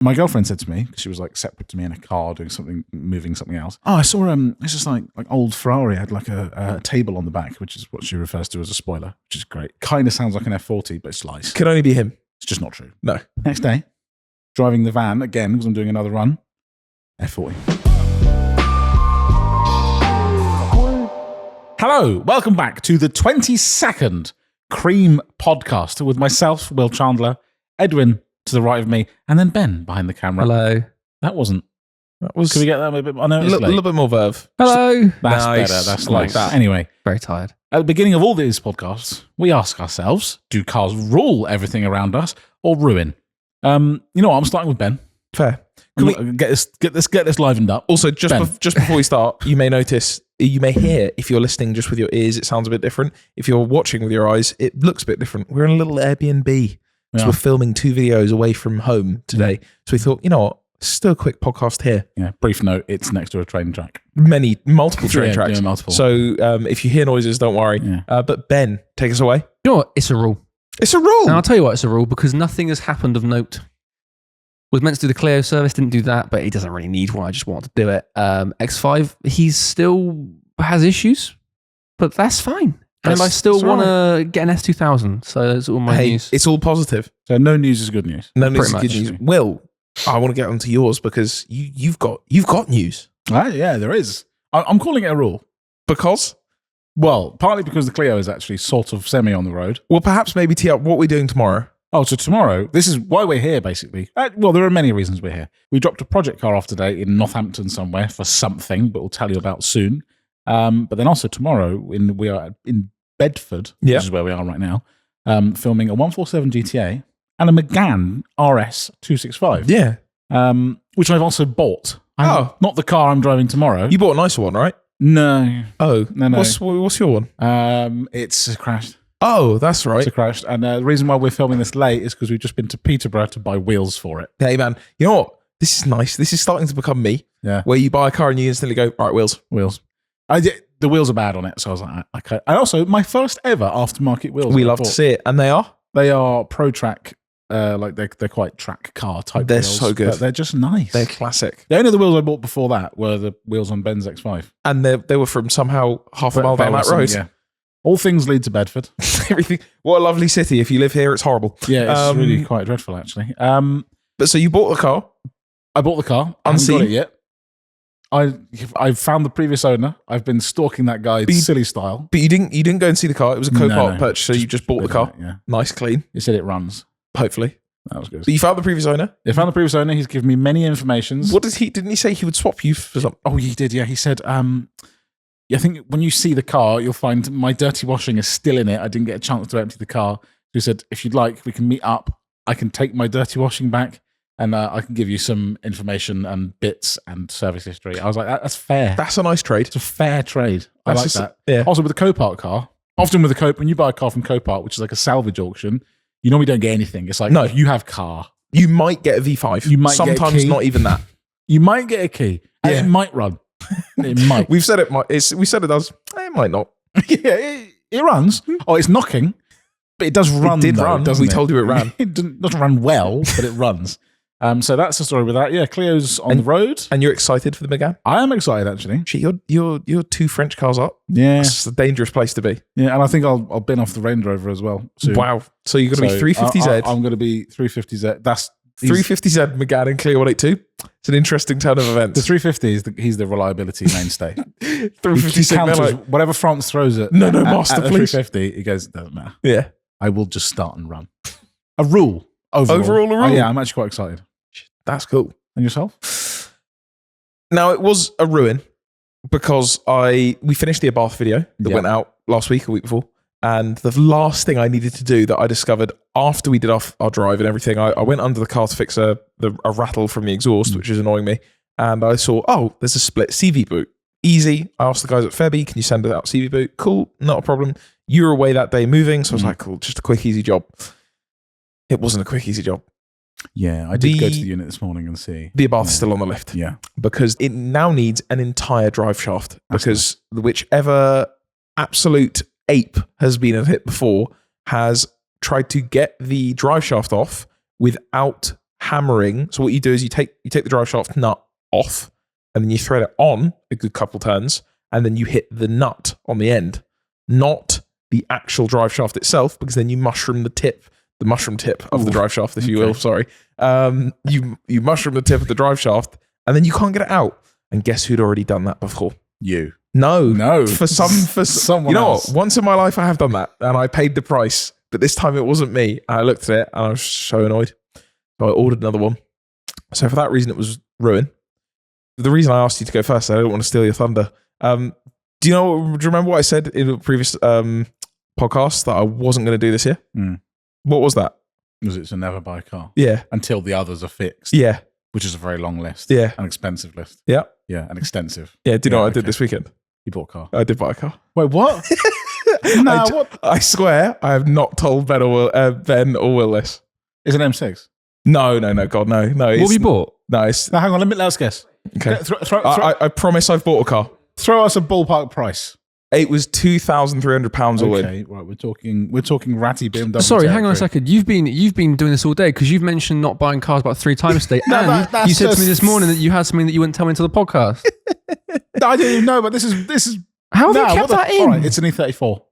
My girlfriend said to me, because she was like separate to me in a car doing something, moving something else. Oh, I saw it's just like old Ferrari had like a table on the back, which is what she refers to as a spoiler, which is great. Kind of sounds like an F40, but it's lies. Could only be him. It's just not true. No. Next day, driving the van again because I'm doing another run. F40. Hello, welcome back to the 22nd C.R.E.A.M podcast with myself, Will Chandler, Edwin to the right of me, and then Ben behind the camera. Hello. That was. Can we get that a bit? I know it's a little bit more verve. Hello. That's nice. better. That's like nice. that. Anyway, Very tired. at the beginning of all these podcasts, we ask ourselves: do cars rule everything around us or ruin? You know what? I'm starting with Ben. Fair. Can we get this livened up? Also, just before we start, you may hear, if you're listening just with your ears, it sounds a bit different. If you're watching with your eyes, it looks a bit different. We're in a little Airbnb. So we're filming 2 videos away from home today. So we thought, you know what? Still a quick podcast here. Yeah, brief note, it's next to a train track. Multiple train tracks. Yeah, multiple. So if you hear noises, don't worry. Yeah. But Ben, take us away. You know what? It's a rule. It's a rule. And I'll tell you what, it's a rule because nothing has happened of note. Was meant to do the Clio service, didn't do that, but he doesn't really need one. I just wanted to do it. X5, he still has issues, but that's fine. And I still want to get an S2000. So that's all my news. It's all positive. So no news is good news. No news is good news. Will, I want to get onto yours because you've got news. Yeah, there is. I'm calling it a rule. Because? Well, partly because the Clio is actually sort of semi on the road. Well, perhaps maybe tee up what we're doing tomorrow. Oh, so tomorrow, this is why we're here, basically. Well, there are many reasons we're here. We dropped a project car off today in Northampton somewhere for something, but we'll tell you about soon. But then also tomorrow, we are in Bedford, which is where we are right now, filming a 147 GTA and a Megane RS 265. Yeah. Which I've also bought. Not the car I'm driving tomorrow. You bought a nicer one, right? No. Oh. No. What's your one? It's crashed. Oh, that's right. It's crashed. And the reason why we're filming this late is because we've just been to Peterborough to buy wheels for it. Hey, man. You know what? This is nice. This is starting to become me. Yeah. Where you buy a car and you instantly go, right, wheels. The wheels are bad on it, so I was like, okay. And also, my first ever aftermarket wheels. We love to see it. And they are? They are Pro Track, like they're quite track car type They're wheels. so good. But they're just nice. They're classic. The only other wheels I bought before that were the wheels on Ben's X5. And they were from somehow half a mile down that road. Yeah. All things lead to Bedford. Everything. What a lovely city. If you live here, it's horrible. Yeah, it's really quite dreadful, actually. But so you bought the car? I bought the car. I haven't got it yet. I found the previous owner. I've been stalking that guy silly style. But you didn't go and see the car. It was a co-part purchase, so you just bought the car. Yeah. Nice, clean. He said it runs. Hopefully. That was good. But you found the previous owner? I found the previous owner. He's given me many informations. What didn't he say he would swap you for something? Oh, he did, yeah. He said, I think when you see the car, you'll find my dirty washing is still in it. I didn't get a chance to empty the car. He said, if you'd like, we can meet up. I can take my dirty washing back and I can give you some information and bits and service history. I was like, that's fair. That's a nice trade. It's a fair trade. I like that. Yeah. Also, with a Copart car, often with when you buy a car from Copart, which is like a salvage auction, you normally don't get anything. It's like, no, you have car. You might get a V5. You might sometimes get a key. Not even that. You might get a key. And it might run. It might. We said it does. It might not. Yeah, it runs. Oh, it's knocking, but it does run. It did run. Doesn't We it? told you it ran. It doesn't run well, but it runs. So that's the story with that. Yeah, Clio's on the road. And you're excited for the Megane? I am excited, actually. Shit, you're 2 French cars up. Yeah. It's a dangerous place to be. Yeah, and I think I'll bin off the Range Rover as well soon. Wow. So you're going to be 350Z. I'm going to be 350Z. That's 350Z Megane and Clio 182. It's an interesting turn of events. The 350 he's the reliability mainstay. 350 counters whatever France throws at master, at the please. 350. He goes, doesn't matter. Yeah. I will just start and run. A rule. Overall a rule. Oh, yeah, I'm actually quite excited. That's cool. And yourself? Now, it was a ruin because we finished the Abath video that went out last week, a week before. And the last thing I needed to do that I discovered after we did our drive and everything, I went under the car to fix a rattle from the exhaust, which is annoying me. And I saw, there's a split CV boot. Easy. I asked the guys at Febby, can you send it out CV boot? Cool, not a problem. You were away that day moving, so I was like, cool, just a quick, easy job. It wasn't a quick, easy job. Yeah, I did go to the unit this morning and see. The Abath's still on the lift. Yeah. Because it now needs an entire drive shaft. Because whichever absolute ape has been at it before has tried to get the drive shaft off without hammering. So what you do is you take the drive shaft nut off, and then you thread it on a good couple turns, and then you hit the nut on the end, not the actual drive shaft itself, because then you mushroom the mushroom tip of the drive shaft, if you will. Sorry, you mushroom the tip of the drive shaft, and then you can't get it out. And guess who'd already done that before? You. No. For someone, you know else. what? Once in my life, I have done that, and I paid the price. But this time, it wasn't me. And I looked at it, and I was so annoyed. So I ordered another one. So for that reason, it was ruin. The reason I asked you to go first, I don't want to steal your thunder. Do you remember what I said in a previous podcast that I wasn't going to do this year? What was that? Was it to never buy a car? Yeah. Until the others are fixed. Yeah. Which is a very long list. Yeah. An expensive list. Yeah. Yeah. An extensive. Yeah. Do you know what I did this weekend? You bought a car. I did buy a car. Wait, what? What? I swear I have not told Ben or Will this. Is it an M6? No. God, no. What have you bought? No, it's... Now, hang on. Let's guess. Okay. I I promise I've bought a car. throw us a ballpark price. It was £2,300 all in. Okay, right. We're talking ratty BMW. Sorry, hang on a territory. second. You've been doing this all day because you've mentioned not buying cars about 3 times today, and that's you said to me just- this morning that you had something that you wouldn't tell me until the podcast. No, I didn't even know, but this is. How have No, you what kept the- that in? All right, it's an E34.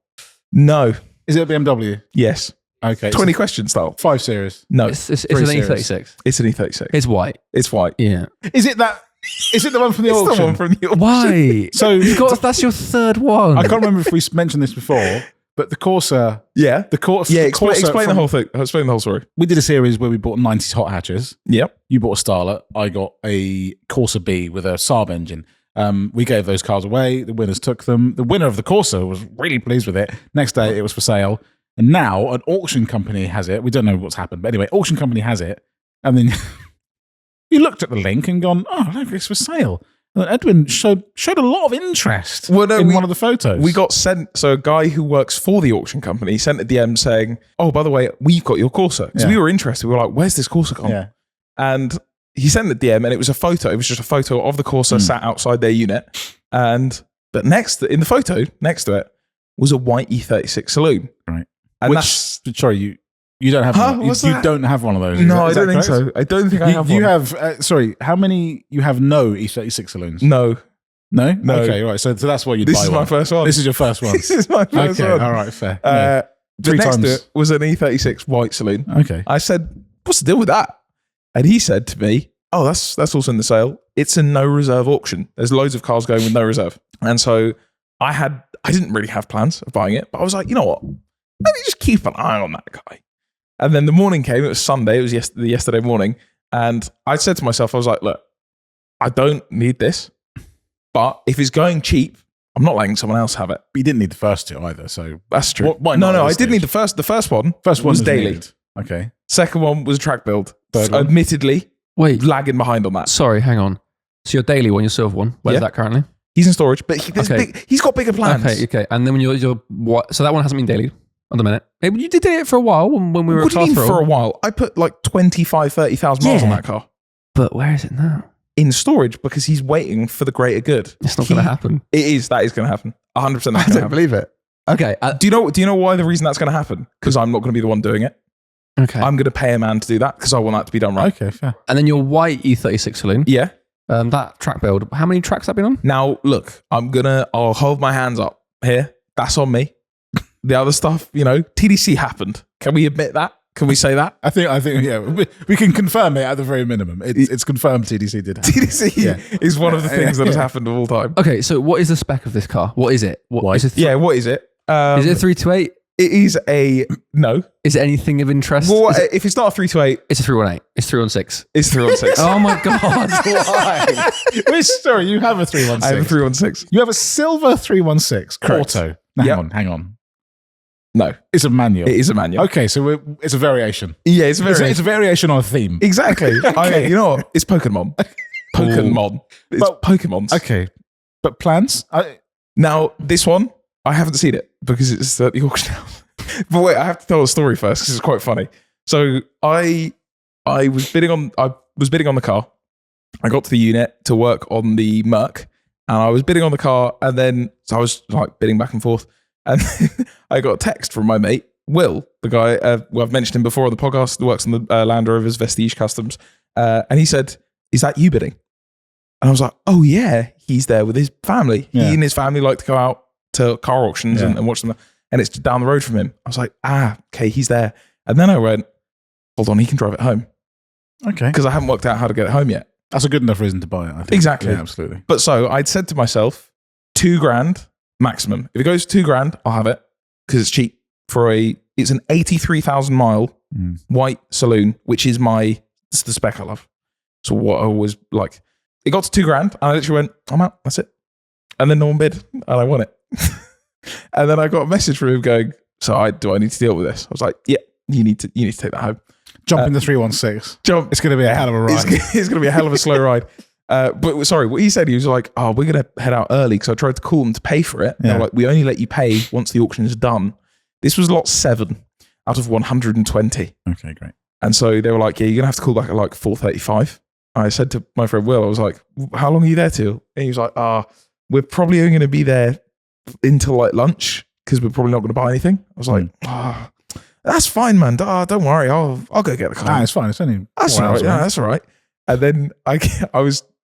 No. Is it a BMW? Yes. Okay. 20 questions, though. 5 Series. No. It's an Pretty serious. E36. It's an E36. It's white. It's white. Yeah. Is it the one from the It's auction? the one from the auction. Why? So That's your third one. I can't remember if we mentioned this before, but the Corsa. Yeah. The Corsa. Yeah, the explain Corsa the whole thing. Explain the whole story. We did a series where we bought 90s hot hatches. Yep. You bought a Starlet. I got a Corsa B with a Saab engine. We gave those cars away. The winners took them. The winner of the Corsa was really pleased with it. Next day, it was for sale. And now an auction company has it. We don't know what's happened. But anyway, auction company has it. And then you looked at the link and gone, oh, look, it's for sale. And then Edwin showed a lot of interest in one of the photos. We got sent, so a guy who works for the auction company sent a DM saying, oh, by the way, we've got your Corsa. Because we were interested. We were like, where's this Corsa gone? Yeah. And he sent the DM and it was a photo. It was just a photo of the Corsa sat outside their unit. But in the photo, next to it, was a white E36 saloon. Right. And Sorry, you don't have one. You don't have one of those. No, I don't think so. I don't think I have one. You have, sorry, how many, you have no E36 saloons? No. No? Okay, right. So that's why you'd This buy is one. my first one. This is your first one. This is my first Okay, one. all right, fair. Yeah. But next to it was an E36 white saloon. Okay. I said, what's the deal with that? And he said to me, oh, that's also in the sale. It's a no reserve auction. There's loads of cars going with no reserve. And so I didn't really have plans of buying it, but I was like, you know what? Let me just keep an eye on that guy. And then the morning came, it was Sunday, it was yesterday morning. And I said to myself, I was like, look, I don't need this, but if it's going cheap, I'm not letting someone else have it. But you didn't need the first two either, so. That's true. Why not No, at I this did need stage? the first one. First one was daily. needed. Okay. Second one was a track build. Third one? Admittedly, Wait, lagging behind on that. sorry, hang on. So your daily one, your silver one, where's Yeah. that currently? He's in storage, but Okay. he's got bigger plans. Okay. And then when you're what? So that one hasn't been daily at the minute. Maybe you did it for a while when we were What at do you mean Class for a while? I put like 25, 30,000 miles on Yeah. that car. But where is it now? In storage because he's waiting for the greater good. It's not going to happen. It is. That is going to happen. 100% that's I going to don't happen. believe it. Okay. Do you know why the reason that's going to happen? Because I'm not going to be the one doing it. Okay. I'm going to pay a man to do that because I want that to be done right. Okay, fair. And then your white E36 saloon. Yeah. That track build. How many tracks have that been on? Now, look, I'll hold my hands up here. That's on me. The other stuff, TDC happened. Can we admit that? Can we say that? I think, yeah, we can confirm it at the very minimum. It's confirmed TDC did happen. TDC is one of the things that has happened of all time. Okay. So what is the spec of this car? What is it? White. Is it? Yeah, what is it? Is it a 328? It is a no. Is it anything of interest? Well, Is it- if it's not a 328, it's a 318. It's 316. it's 316. Oh my god! Why? Which story? You have a 316. I have a 316. You have a silver 316. Correct. Auto. Now, Yep. hang on. No, It's a manual. it is a manual. Okay, so it's a variation. Yeah, it's very It's a variation on a theme. exactly. Okay. You know what? It's Pokemon. Pokemon. It's But- Pokemons. Okay, but plans? Now this one, I haven't seen it because it's at the auction house. But wait, I have to tell the story first because it's quite funny. So I was bidding on the car. I got to the unit to work on the Merc, and I was bidding on the car, and then so I was like bidding back and forth, and I got a text from my mate Will, the guy, I've mentioned him before on the podcast, works on the Land Rover's Vestige Customs. And he said, is that you bidding? And I was like, oh yeah, he's there with his family. Yeah. He and his family like to go out to car auctions and watch them. And it's down the road from him. I was like, okay, he's there. And then I went, hold on, he can drive it home. Okay. Because I haven't worked out how to get it home yet. That's a good enough reason to buy it, I think. Exactly. Yeah, absolutely. But so I'd said to myself, $2,000 maximum. If it goes to $2,000, I'll have it because it's cheap it's an 83,000 mile white saloon, which is it's the spec I love. So what I was like, it got to $2,000 and I literally went, I'm out, that's it. And then no one bid and I won it. And then I got a message from him going, so do I need to deal with this? I was like, yeah, you need to take that home. Jump in the 316. Jump. It's going to be a hell of a ride. It's going to be a hell of a slow ride. But sorry, what he said, he was like, we're going to head out early because I tried to call them to pay for it. Yeah. They're like, we only let you pay once the auction is done. This was lot 7 out of 120. Okay, great. And so they were like, yeah, you're going to have to call back at like 4:35. I said to my friend Will, I was like, how long are you there till? And he was like, we're probably only going to be there until like lunch because we're probably not going to buy anything. I was like, that's fine, man. Don't worry. I'll go get the car. Nah, it's fine. It's only That's 4 all right. hours Yeah, away. that's all right. And then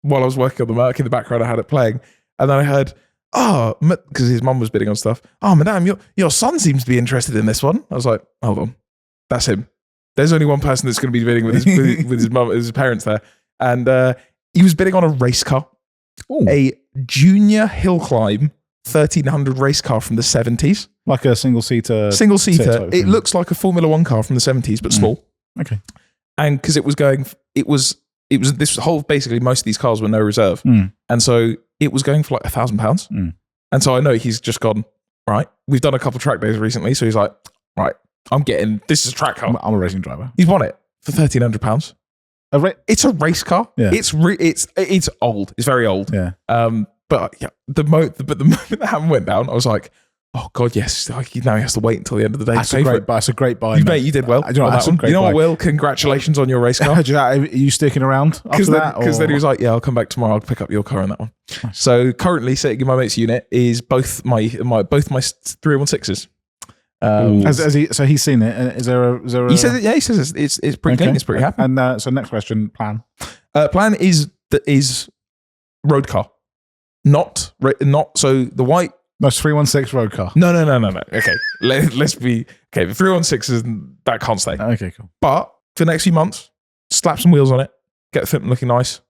while I was working on the Merc in the background, I had it playing. And then I heard, because his mum was bidding on stuff. Oh, madame, your son seems to be interested in this one. I was like, hold on. That's him. There's only one person that's going to be bidding with his mum, his parents there. And he was bidding on a race car, a junior hill climb 1300 race car from the 70s. Like a single-seater. Single-seater. type It thing. looks like a Formula One car from the 70s, but small. Okay. And because this whole, basically most of these cars were no reserve. And so it was going for like £1,000. And so I know he's just gone, right, we've done a couple track days recently. So he's like, right, this is a track car. I'm a racing driver. He's won it for £1,300. It's a race car. Yeah. It's old. It's very old. Yeah. But yeah, the moment the hammer went down, I was like, oh God, yes. Now he has to wait until the end of the day. That's a great buy. You did well. You know, that's a great what, buy. Will? Congratulations on your race car. Are you sticking around after that? Because then he was like, yeah, I'll come back tomorrow. I'll pick up your car on that one. Nice. So currently sitting in my mate's unit is both my 316s. So he's seen it. Is there a He says it. Yeah, he says it's pretty clean. It's pretty happy. And so next question, plan. Plan is road car, not so the white. No, it's 316 road car. No. Okay, let's be okay. The 316 is that can't stay. Okay, cool. But for the next few months, slap some wheels on it, get the fitment looking nice,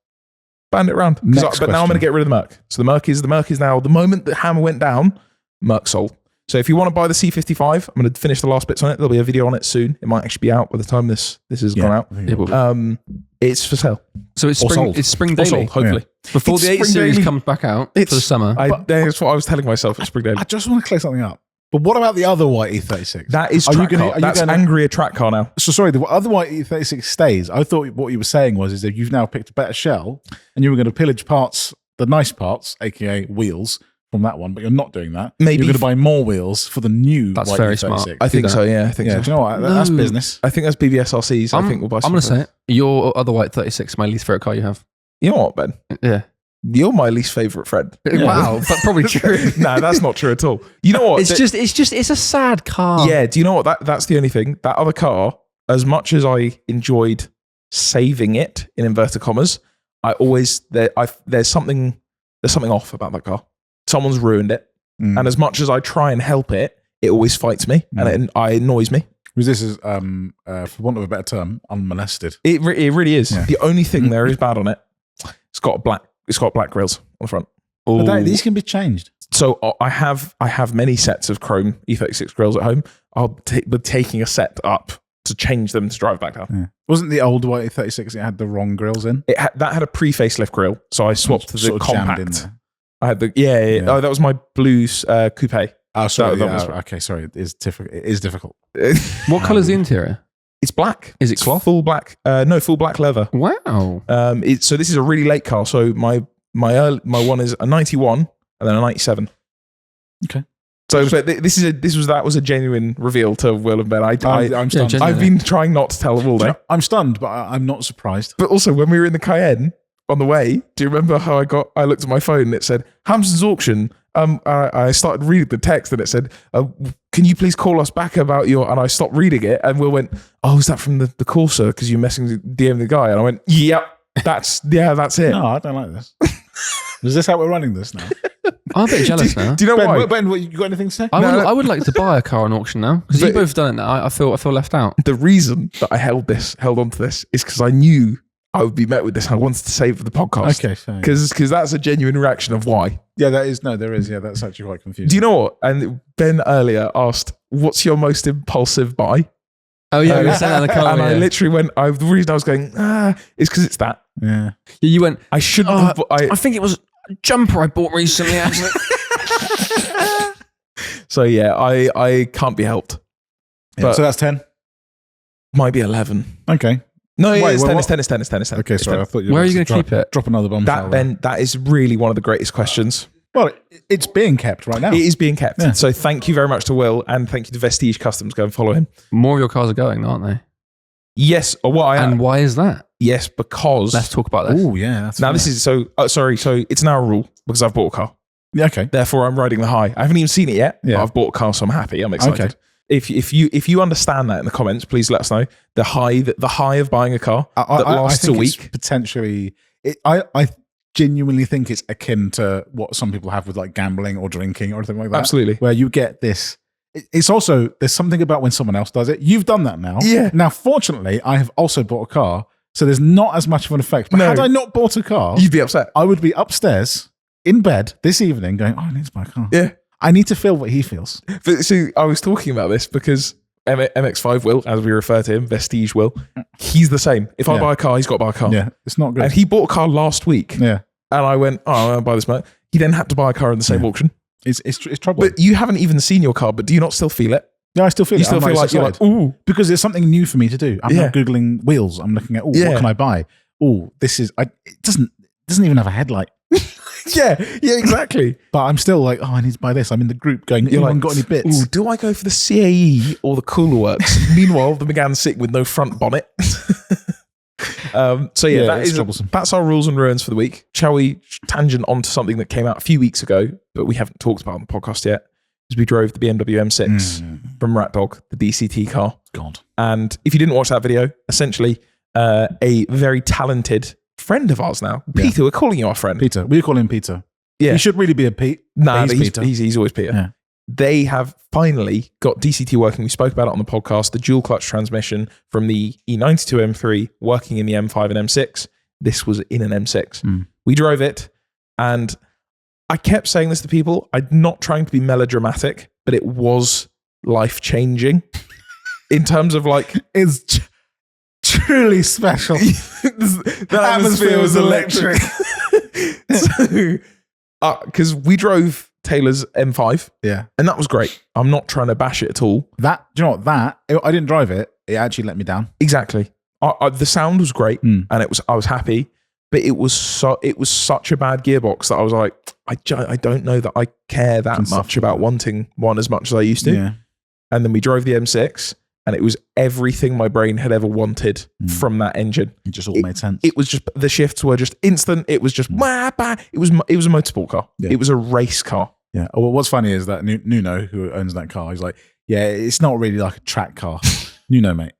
band it around. But now I'm going to get rid of the Merc. So the Merc is now the moment the hammer went down, Merc sold. So if you want to buy the C55, I'm going to finish the last bits on it. There'll be a video on it soon. It might actually be out by the time this has gone out. It will be. It's for sale. So it's spring Or daily. sold, hopefully. Before It's the 8 spring series daily. comes back out for the summer. That's what I was telling myself. It's spring daily. I just want to clear something up. But what about the other white E36? That is Are you track gonna- car. are you That's gonna- Angria track car now. So sorry, the other white E36 stays. I thought what you were saying is that you've now picked a better shell and you were going to pillage parts, the nice parts, aka wheels, from that one, but you're not doing that. Maybe you're going to buy more wheels for the new That's white very E36. smart. I think that. so, yeah. I think Yeah, so. do you know what? That's No. business. I think that's BBSRCs. I think we'll buy some. I'm going to say it. Your other white 36, my least favorite car you have. You know what, Ben? Yeah. You're my least favourite friend. Wow, but probably true. No, that's not true at all. You know what? It's a sad car. Yeah, do you know what? That's the only thing. That other car, as much as I enjoyed saving it, in inverted commas, there's something off about that car. Someone's ruined it. And as much as I try and help it, it always fights me and it annoys me. Because this is, for want of a better term, unmolested. It really is. Yeah. The only thing there is bad on it, it's got black grills on the front. But these can be changed. So I have many sets of chrome E36 grills at home. I'll be taking a set up to change them to drive back down. Yeah. Wasn't the old white E36 it had the wrong grills in? That had a pre-facelift grill, so I swapped the Sort of jammed in compact. there. I had the Oh, that was my blues coupe. Oh, sorry. That was- Okay, sorry. It is difficult. It is difficult. What colour is the interior? It's black. Is it It's cloth? full black? No, full black leather. Wow. So this is a really late car. So my one is a 91 and then a 97. Okay. So but that was a genuine reveal to Will and Ben. I'm stunned. genuinely. I've been trying not to tell them all day. I'm stunned, but I'm not surprised. But also when we were in the Cayenne on the way, do you remember how I looked at my phone and it said Hampson's auction? I started reading the text and it said can you please call us back about your, and I stopped reading it, and Will went, oh, is that from the Corsa? Because you're DMing the guy. And I went, yep, that's it. No, I don't like this. Is this how we're running this now? I'm a bit jealous now. Do you know why? Ben, you got anything to say? I would like to buy a car on auction now because you've both done it now. I feel left out. The reason that I held on to this is because I knew I would be met with this. And I wanted to save for the podcast. Okay, fine. Because that's a genuine reaction of why. Yeah, there is. Yeah, that's actually quite confusing. Do you know what? And Ben earlier asked, what's your most impulsive buy? Oh yeah, you sat in the car. And I literally went, the reason I was going, is because it's that. Yeah. You went, I shouldn't have. I think it was a jumper I bought recently, actually. So yeah, I can't be helped. Yeah, so that's 10. Might be 11. Okay. No, Wait, it's 10. Okay, sorry. I thought you were Where are you going to keep it? Drop another bomb. That is really one of the greatest questions. Well, it's being kept right now. It is being kept. Yeah. So thank you very much to Will, and thank you to Vestige Customs. Go and follow him. More of your cars are going, aren't they? Yes, or what I am. And why is that? Yes, because Let's talk about this. Oh, yeah. now this is so it's now a rule because I've bought a car. Yeah, okay. Therefore, I'm riding the high. I haven't even seen it yet. Yeah. But I've bought a car, so I'm happy. I'm excited. Okay. If you understand that in the comments, please let us know. The high of buying a car that lasts I think a week. It's potentially, I genuinely think it's akin to what some people have with like gambling or drinking or anything like that. Absolutely. Where you get this. It's also, there's something about when someone else does it. You've done that now. Yeah. Now, fortunately, I have also bought a car, so there's not as much of an effect. But had I not bought a car, You'd be upset. I would be upstairs in bed this evening going, I need to buy a car. Yeah. I need to feel what he feels. But see, I was talking about this because MX5 Will, as we refer to him, Vestige Will, he's the same. If I buy a car, he's got to buy a car. Yeah, it's not good. And he bought a car last week. Yeah. And I went, I'm going to buy this motor. He then had to buy a car in the same auction. It's troubling. But you haven't even seen your car, but do you not still feel it? Yeah, I still feel You it. still I'm feel like you're like, ooh. Because it's something new for me to do. I'm not Googling wheels. I'm looking at, what can I buy? Oh, this is, it doesn't even have a headlight. yeah, exactly. But I'm still like, I need to buy this. I'm in the group going, anyone got any bits? Ooh, do I go for the C.A.E. or the Cooler Works? Meanwhile, the Megane sitting with no front bonnet. That's our rules and ruins for the week. Shall we tangent on to something that came out a few weeks ago, but we haven't talked about on the podcast yet? Is we drove the BMW M6 from Rat Dog, the DCT car. God. And if you didn't watch that video, essentially a very talented friend of ours now, Peter, we're calling you our friend. Peter. We call him Peter. Yeah. He should really be a Pete. Nah, he's Peter. He's always Peter. Yeah. They have finally got DCT working. We spoke about it on the podcast, the dual clutch transmission from the E92 M3 working in the M5 and M6. This was in an M6. We drove it, and I kept saying this to people. I'm not trying to be melodramatic, but it was life-changing in terms of like... It's truly special. The atmosphere was electric. Because we drove Taylor's M5. Yeah. And that was great. I'm not trying to bash it at all. Do you know what? I didn't drive it. It actually let me down. Exactly. The sound was great, and I was happy, but it was such a bad gearbox that I was like, I don't know that I care that much about wanting one as much as I used to. Yeah. And then we drove the M6, and it was everything my brain had ever wanted from that engine. It just all made sense. It was just, the shifts were just instant. It was just, it was a motorsport car. Yeah. It was a race car. Yeah. Well, what's funny is that Nuno, who owns that car, he's like, yeah, it's not really like a track car. Nuno, mate.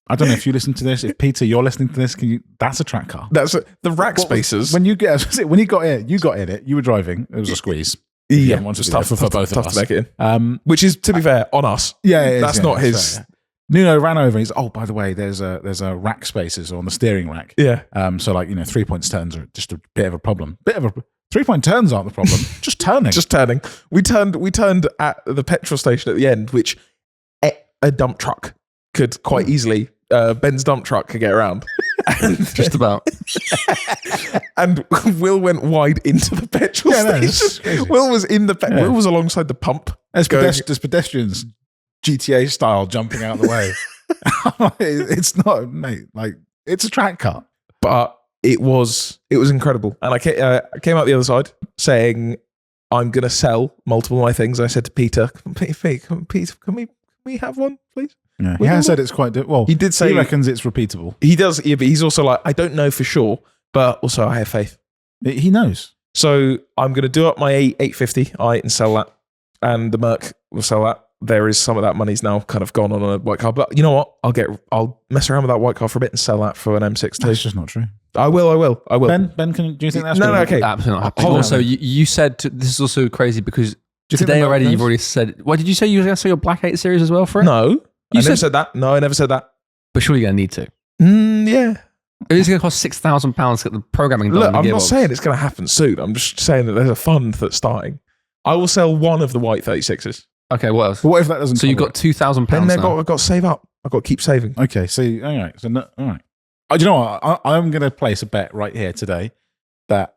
I don't know if you listen to this. If Peter, you're listening to this, that's a track car. That's the rack spacers. When you got in, you got in it. You were driving. It was a squeeze. Yeah, it's tough for both of us to make it in. Which is, to be fair, on us. Yeah, that's not his. Fair, yeah. Nuno ran over and he's, oh, by the way, there's a rack spacers on the steering rack. Yeah. So like, 3-point turns are just a bit of a problem. 3-point turns aren't the problem. Just turning. Just turning. We turned at the petrol station at the end, which a dump truck could quite easily, Ben's dump truck could get around. Just about. And Will went wide into the petrol station. Will was in the Will was alongside the pump. There's pedestrians GTA style jumping out of the way. It's not, mate. Like, it's a track car, but it was incredible. And I came out the other side saying, I'm going to sell multiple of my things. I said to Peter, Peter, can we have one, please? Yeah, he has said it's quite well. He did say he reckons it's repeatable. He does, yeah, but he's also like, I don't know for sure, but also I have faith. He knows. So I'm going to do up my 850i and sell that, and the Merc will sell that. there is some of that money's now kind of gone on a white car. But you know what? I'll mess around with that white car for a bit and sell that for an M6 too. That's just not true. I will. Ben, do you think that's no, gonna- okay. Absolutely not happening. Hold on. Also, you said this is also crazy because Do you think today the already Merc you've knows? already said. What did you say? You were going to sell your Black 8 Series as well for it? No, I never said- said that. No, I never said that. But surely you're going to need to. Yeah. It's going to cost £6,000 to get the programming done. Look, on the I'm not gearbox. saying it's going to happen soon. I'm just saying that there's a fund that's starting. I will sell one of the white 36s. Okay, what else? But what if that doesn't? So you've cover got £2,000 Then now. I've got to save up. I've got to keep saving. it? Okay, so all right, so no, all right. Do you know what? I'm going to place a bet right here today that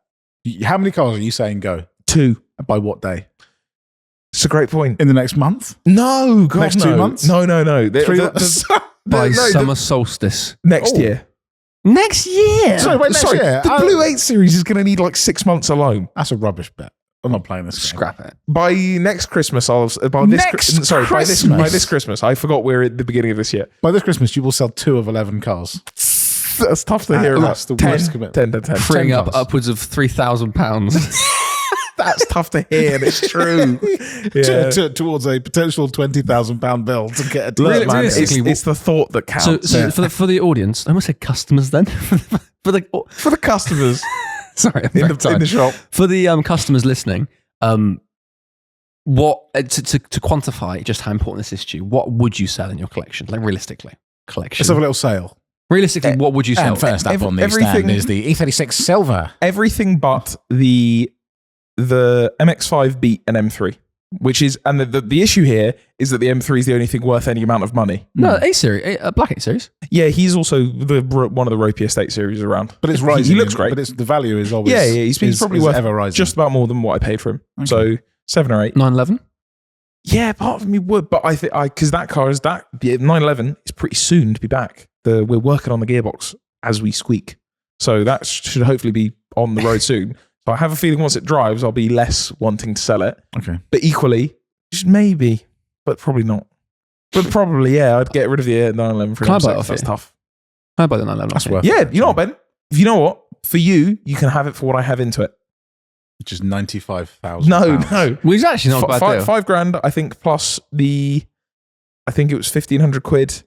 how many cars are you saying go 2. by what day It's a great point. in the next month? No, God, Next no. 2 months? No. 3 months? By no, summer solstice. next Oh. year. Next year? Sorry, wait, next Sorry, year. the Blue 8 Series is going to need like 6 months alone. That's a rubbish bet. I'm not playing this game. Scrap it. By next Christmas, by this Christmas. I forgot we're at the beginning of this year. By this Christmas, you will sell 2 of 11 cars. That's tough to hear about. That's the worst commitment. 10 to 10. Freeing 10 up cars. upwards of £3,000. That's tough to hear, and it's true. Yeah. Towards a potential £20,000 bill to get a deal. Look, man, realistically, it's the thought that counts. so for the audience, I almost said customers then. for for the customers sorry, I'm in very the tired. shop. For the customers listening, what to quantify just how important this is to you? What would you sell in your collection? Like realistically, Let's have a little sale. Realistically, what would you sell? And first up on the everything- stand is the E36 Silver. Everything but the MX-5 beat an M3, which is, and the issue here is that the M3 is the only thing worth any amount of money. No, A series, Black 8 Series. Yeah, he's also one of the ropiest 8 series around. But it's He rising. looks great. But the value is always. Yeah, he's probably worth ever rising. just about more than what I paid for him. Okay. So 7 or 8. 911. Yeah, part of me would, but I think because that car is that 911 is pretty soon to be back. We're working on the gearbox as we squeak, so that should hopefully be on the road soon. So I have a feeling once it drives, I'll be less wanting to sell it. Okay. But equally, maybe, but probably not. But probably, yeah, I'd get rid of the 911 for Can I an buy it M6. off That's you? tough. How about the 911? That's worth Yeah, it. you know what, Ben? You know what? For you can have it for what I have into it. Which is 95,000. No. Well, it's actually not a bad deal. $5,000, I think, plus I think it was 1,500 quid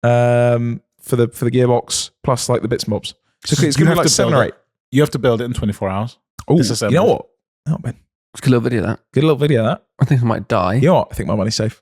for the gearbox, plus like the bits and bobs. So it's You going to be have like to 7 build or it. 8. You have to build it in 24 hours. Oh, Disassemble. you know what? Oh, Ben, Good little video of that. good little video of that. I think I might die. You know what? I think my money's safe.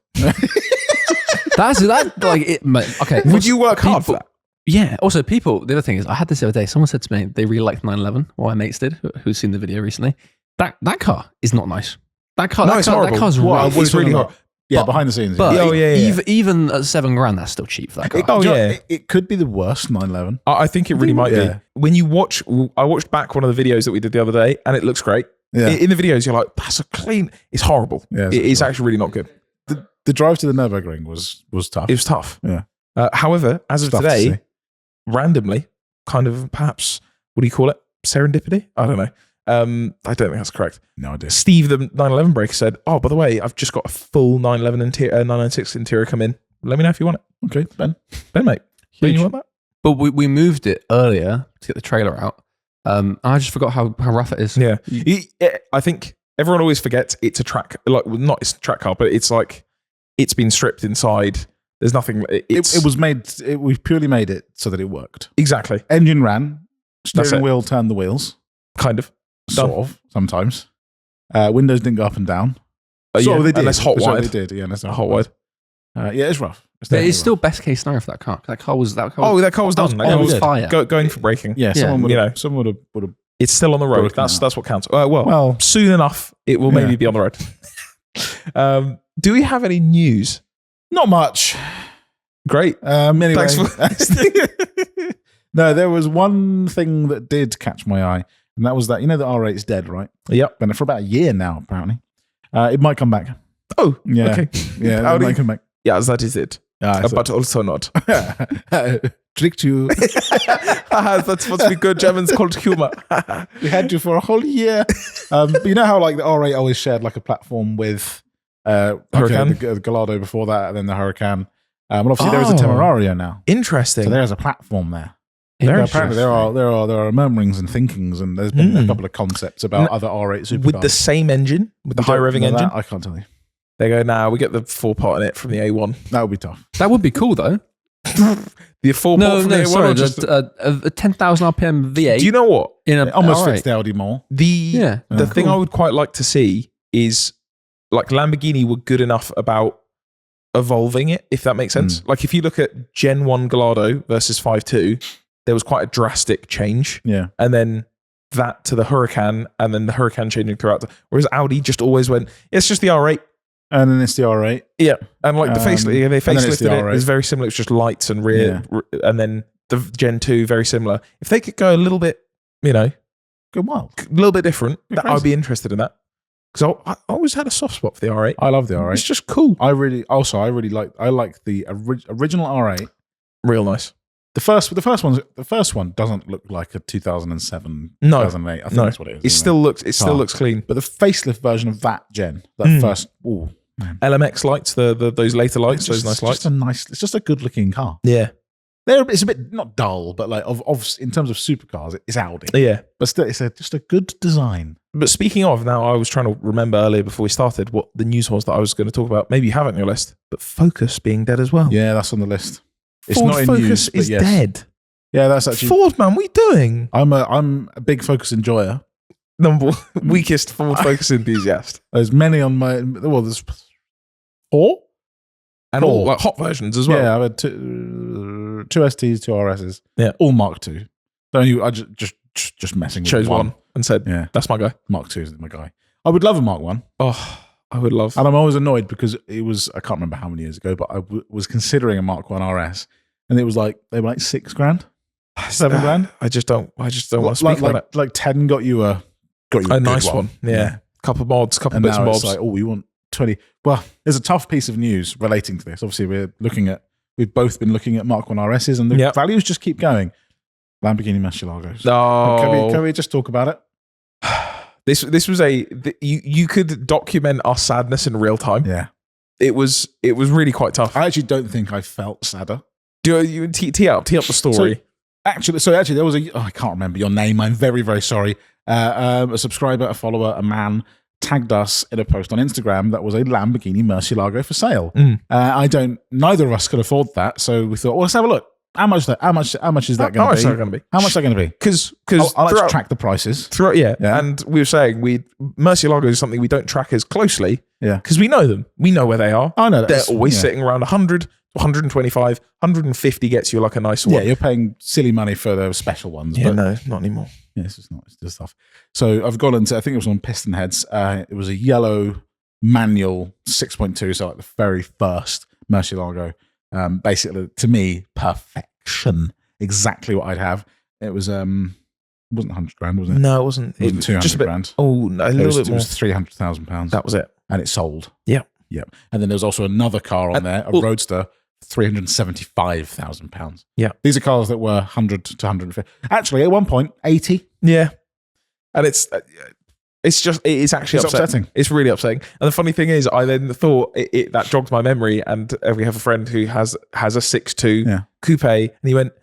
That's that. Like it. Okay. Would you work hard for that? Yeah. Also, people. The other thing is, I had this the other day. Someone said to me they really liked 911. Well, my mates did, who's seen the video recently. That car is not nice. That car. No, that it's car, horrible. That car's What, rough. what It's are you really talking hard. about? Yeah, But- behind the scenes. But Oh, yeah. even at $7,000, that's still cheap for that car. Oh, Do you know, yeah. it could be the worst 911. I think it really might Yeah. be. When you watch, I watched back one of the videos that we did the other day, and it looks great. Yeah. In the videos, you're like, that's a clean. It's horrible. Yeah, it's It's horrible. actually really not good. The drive to the Nürburgring was tough. It was tough. Yeah. However, as of Tough to today, see. randomly, kind of perhaps, what do you call it? Serendipity? I don't know. I don't think that's correct. No idea. Steve, the 911 breaker, said, "Oh, by the way, I've just got a full 911 interior, 996 interior come in. Let me know if you want it." Okay, Ben. Ben, mate, Ben, Huge. you want that? But we moved it earlier to get the trailer out. And I just forgot how rough it is. Yeah. I think everyone always forgets it's a track, like not it's a track car, but it's like it's been stripped inside. There's nothing. It's, It was made. We purely made it so that it worked. exactly Engine ran. That's Steering it. wheel turned the wheels. kind of. Sort of. Sometimes. Windows didn't go up and down. Yeah, they did. unless hot So wired. They did. Yeah, unless Hot wired. Yeah, it's rough. But definitely it's still rough. best case scenario for that car. That car was Oh, that car was that was done. That on car was fire. going for braking. Yeah, Yeah, someone would you know. have. Someone would have. It's still on the road. Broken That's out. that's what counts. Well, Well, soon enough, it will maybe Yeah. be on the road. Do we have any news? not much. Great. Anyway. Thanks for. No, there was one thing that did catch my eye, and that was that the R8's dead, right? Yep. Been for about a year now, apparently. It might come back. Oh, Yeah. okay. Yeah, How it do might you- come back. Yeah, that is it. But also not. Tricked you. That's what we good Germans called humor. We had you for a whole year. But you know how like the R8 always shared like a platform with Huracan? the Gallardo before that, and then the Huracan. And obviously there is a Oh. Temerario now, Interesting. so there is a platform there. Very So apparently there are murmurings and thinkings, and there's been a couple of concepts about other R8 supercars. with the same engine, with the high revving Know that? engine. I can't tell you. They go, nah, we get the 4-pot in it from the A1. That would be tough. That would be cool though. The 4-pot from the A1. Sorry, or just, a 10,000 RPM V8. do you know what? in a It almost R8. fits the Audi more. The thing cool. I would quite like to see is like Lamborghini were good enough about evolving it, if that makes sense. Like if you look at Gen 1 Gallardo versus 5.2, there was quite a drastic change. Yeah. And then that to the Huracan, and then the Huracan changing throughout. Whereas Audi just always went, it's just the R8. And then it's the R8. Yeah. And like the facelift, they and then it's facelifted the it. R8. It's very similar. It's just lights and rear. And then the Gen 2, very similar. If they could go a little bit, Go wild. a little bit different, Go I'd be interested in that. Because I always had a soft spot for the R8. I love the R8. It's just cool. I like the original R8. Real nice. The first one doesn't look like a 2007, No. 2008. I think that's what it is. It still looks clean. But the facelift version of that gen, that first, man. LMX lights, those later lights, those nice lights. It's just a good looking car. Yeah. It's a bit not dull, but like in terms of supercars, it's Audi. Yeah. But still, it's just a good design. But speaking of, now I was trying to remember earlier before we started what the news was that I was going to talk about. Maybe you have it on your list, but Focus being dead as well. Yeah, that's on the list. It's Ford not in Focus news, but is yes. dead. Yeah, that's actually. Ford, man, what are you doing? I'm a big Focus enjoyer. Number weakest Ford Focus enthusiast. There's many on my. Well, there's 4. And all like hot versions as well. Yeah, I've had two STs, 2 RSs. Yeah. All Mark II. I just messing with Chose one and said, Yeah. that's my guy. Mark II is my guy. I would love a Mark I. Oh, I would love. And I'm always annoyed because it was, I can't remember how many years ago, but I was considering a Mark I RS. And it was like, they were like $6,000, $7,000. I just don't want to speak about it. Like 10 got you a A nice one. Yeah. Couple mods, couple And bits and now bobs. it's like, oh, you want 20. Well, there's a tough piece of news relating to this. Obviously, we've both been looking at Mark I RSs and the values just keep going. Lamborghini Murcielagos. No. Can we just talk about it? This was you could document our sadness in real time. Yeah. It was really quite tough. I actually don't think I felt sadder. Do you tee up the story? Actually, there was I can't remember your name. I'm very, very sorry. A subscriber, a follower, a man tagged us in a post on Instagram that was a Lamborghini Murcielago for sale. Neither of us could afford that, so we thought, well, let's have a look. How much is that going to be? How much is that going to be? How much is that going to be? Because I'll actually track the prices. Yeah, and we were saying Murcielago is something we don't track as closely. Yeah, because we know them. We know where they are. I know they're always sitting around 100, 125, 150 gets you like a nice one. Yeah, you're paying silly money for those special ones. Yeah, but no, not anymore. Yeah, it's just stuff. So I've gone into, I think it was on Piston Heads. It was a yellow manual 6.2, so like the very first Murcielago. Basically, to me, perfection. Exactly what I'd have. It was, it wasn't $100,000, was it? No, it wasn't. It wasn't $200,000. Oh, no, a little bit more. It was £300,000. That was it. And it sold. Yeah. Yeah. And then there was also another car on there, a Roadster, £375,000. Yeah. These are cars that were 100 to 150. Actually, at one point, 80. Yeah. And it's actually upsetting. It's really upsetting. And the funny thing is, I then thought that jogged my memory. And we have a friend who has a 6.2 coupe, and he went,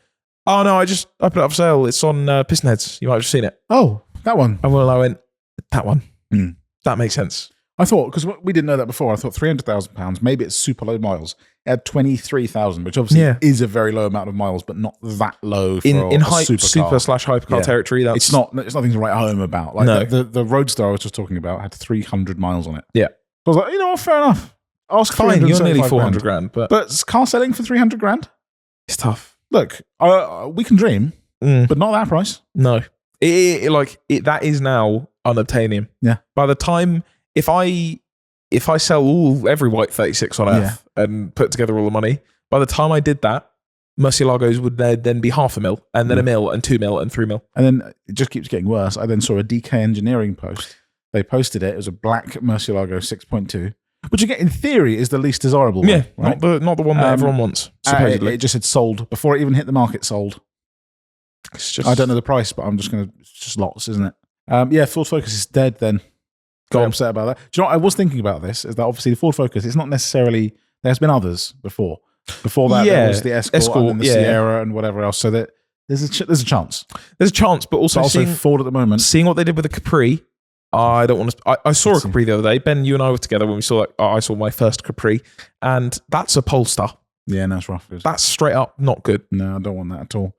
"Oh no, I put it up for sale. It's on Piston Heads. You might have seen it." Oh, that one. And I went, "That one. That makes sense." I thought, because we didn't know that before, I thought £300,000, maybe it's super low miles. It had 23,000, which obviously is a very low amount of miles, but not that low for in a super/hypercar territory. It's nothing to write home about. Like no. the Roadster I was just talking about had 300 miles on it. Yeah. So I was like, you know what, fair enough. Ask fine, you're nearly 400 grand, but it's car selling for 300 grand? It's tough. Look, we can dream, but not that price. No. That is now unobtainium. Yeah. By the time if I sell every white 36 on Earth and put together all the money, by the time I did that, Murcielagos would then be $500,000 and then $1 million and $2 million and $3 million. And then it just keeps getting worse. I then saw a DK Engineering post. They posted it. It was a black Murcielago 6.2, which again, in theory, is the least desirable one. Right? Not the one that everyone wants, supposedly. It just had sold. Before it even hit the market, sold. I don't know the price, but it's just lots, isn't it? Ford Focus is dead then. Got upset about that. Do you know what I was thinking about this? Is that obviously the Ford Focus, it's not necessarily, there's been others before. Before that, there was the Escort and then the Sierra and whatever else. So that there's a chance. There's a chance, but also Ford at the moment. Seeing what they did with the Capri I don't want to. I saw a Capri the other day. Ben, you and I were together when we saw that. I saw my first Capri, and that's a Polestar. Yeah, no, it's rough. That's straight up not good. No, I don't want that at all.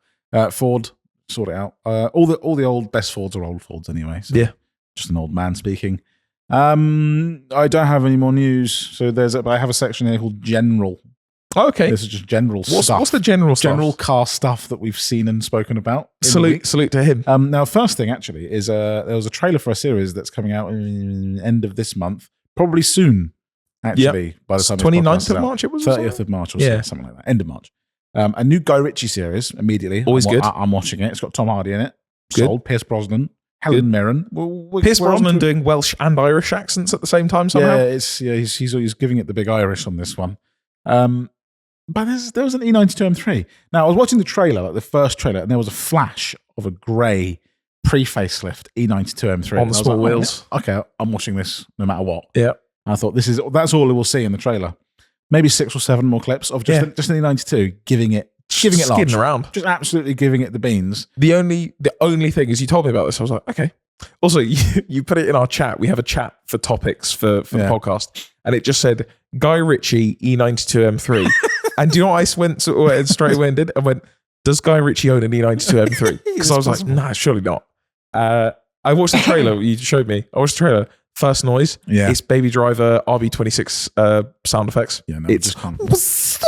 Ford, sort it out. All the old best Fords are old Fords anyway. So Yeah. Just an old man speaking. I don't have any more news. So but I have a section here called General. Oh, okay. This is just general stuff. What's the general stuff? General car stuff that we've seen and spoken about. Salute to him. Now, first thing actually is there was a trailer for a series that's coming out in end of this month, probably soon. Actually, by the time 29th of March, it was 30th of March, or something like that. End of March. A new Guy Ritchie series immediately. Always good. I'm watching it. It's got Tom Hardy in it. Good. Sold. Pierce Brosnan, Helen Mirren. Pierce Brosnan doing Welsh and Irish accents at the same time somehow. Yeah, he's giving it the big Irish on this one. But there was an E92 M3. Now, I was watching the trailer, like the first trailer, and there was a flash of a grey pre-facelift E92 M3. On the small wheels. Okay, I'm watching this no matter what. Yeah. I thought that's all we'll see in the trailer. Maybe 6 or 7 more clips of just an E92 giving it skidding around. Just absolutely giving it the beans. The only thing is, you told me about this, I was like, okay. Also, you put it in our chat. We have a chat for topics for the podcast, and it just said Guy Ritchie E92 M3. And do you know what I went straight away and did? I went, does Guy Ritchie own an E92 M3? Because I was like, nah, surely not. I watched the trailer. You showed me. I watched the trailer. First noise. Yeah. It's Baby Driver RB26 sound effects. Yeah, no, it's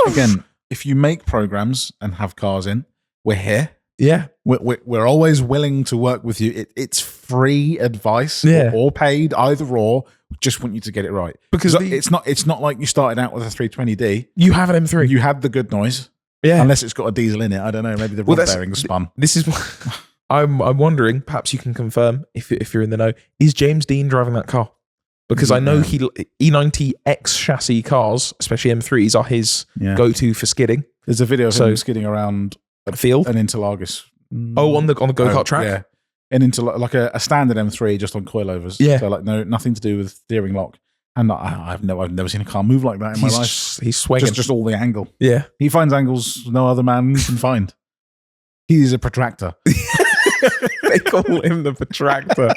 again. If you make programs and have cars in, we're here. Yeah, we're always willing to work with you. It's free advice, or paid, either or. Just want you to get it right, because it's not like you started out with a 320D. You have an M3. You had the good noise, unless it's got a diesel in it. I don't know. Maybe the rod bearing spun. This is. I'm wondering. Perhaps you can confirm if you're in the know. Is James Dean driving that car? Because I know E90X chassis cars, especially M3s, are his go-to for skidding. There's a video of him skidding around a field, an Interlagos. On the go-kart track. Yeah. And into like a standard M3 just on coilovers. Yeah. So like nothing to do with steering lock. And I've never seen a car move like that in my life. He's swinging. Just all the angle. Yeah. He finds angles no other man can find. He's a protractor. They call him the protractor.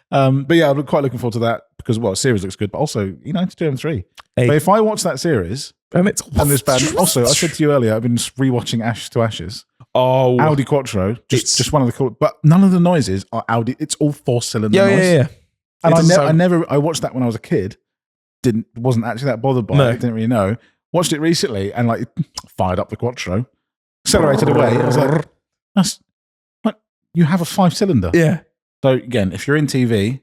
But yeah, I'm quite looking forward to that because series looks good, but also E92 M3. Hey. But if I watch that series and this band, also I said to you earlier, I've been rewatching Ashes to Ashes. Oh, Audi Quattro, just one of the cool, but none of the noises are Audi. It's all 4-cylinder noise. Yeah. And I watched that when I was a kid. Wasn't actually that bothered by it. Didn't really know. Watched it recently and like fired up the Quattro, accelerated away. I was like, you have a 5-cylinder. Yeah. So again, if you're in TV,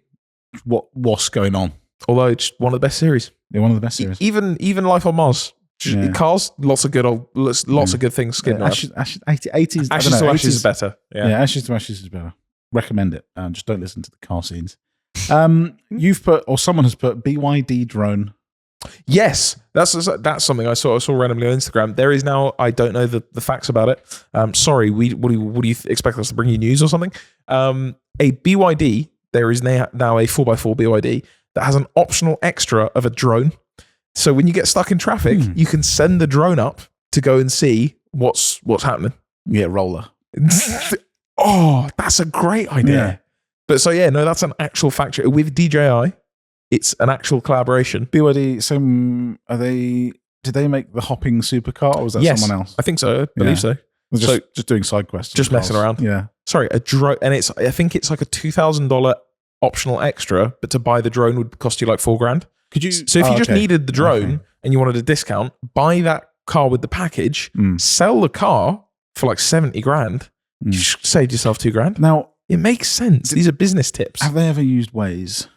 what's going on? Although it's one of the best series. They're one of the best series. Even Life on Mars. Cars, lots of good things skidding around. 80s. Ashes to Ashes is better. Yeah, Ashes to Ashes is better. Recommend it. Just don't listen to the car scenes. You've put, or someone has put, BYD drone. Yes, that's something I saw randomly on Instagram. There is now, I don't know the facts about it. Sorry, what do you expect us to bring you news or something? A BYD, there is now a 4x4 BYD that has an optional extra of a drone. So when you get stuck in traffic, you can send the drone up to go and see what's happening. Yeah, roller. Oh, that's a great idea. Yeah. But that's an actual factory with DJI. It's an actual collaboration. BYD, did they make the hopping supercar or was that someone else? I think so. I believe so. Just doing side quests. Just messing around. Yeah. Sorry, a drone, and I think it's like a $2,000 optional extra, but to buy the drone would cost you like $4,000. Could you? So if you just needed the drone and you wanted a discount, buy that car with the package, sell the car for like $70,000. You saved yourself $2,000. Now it makes sense. These are business tips. Have they ever used Waze?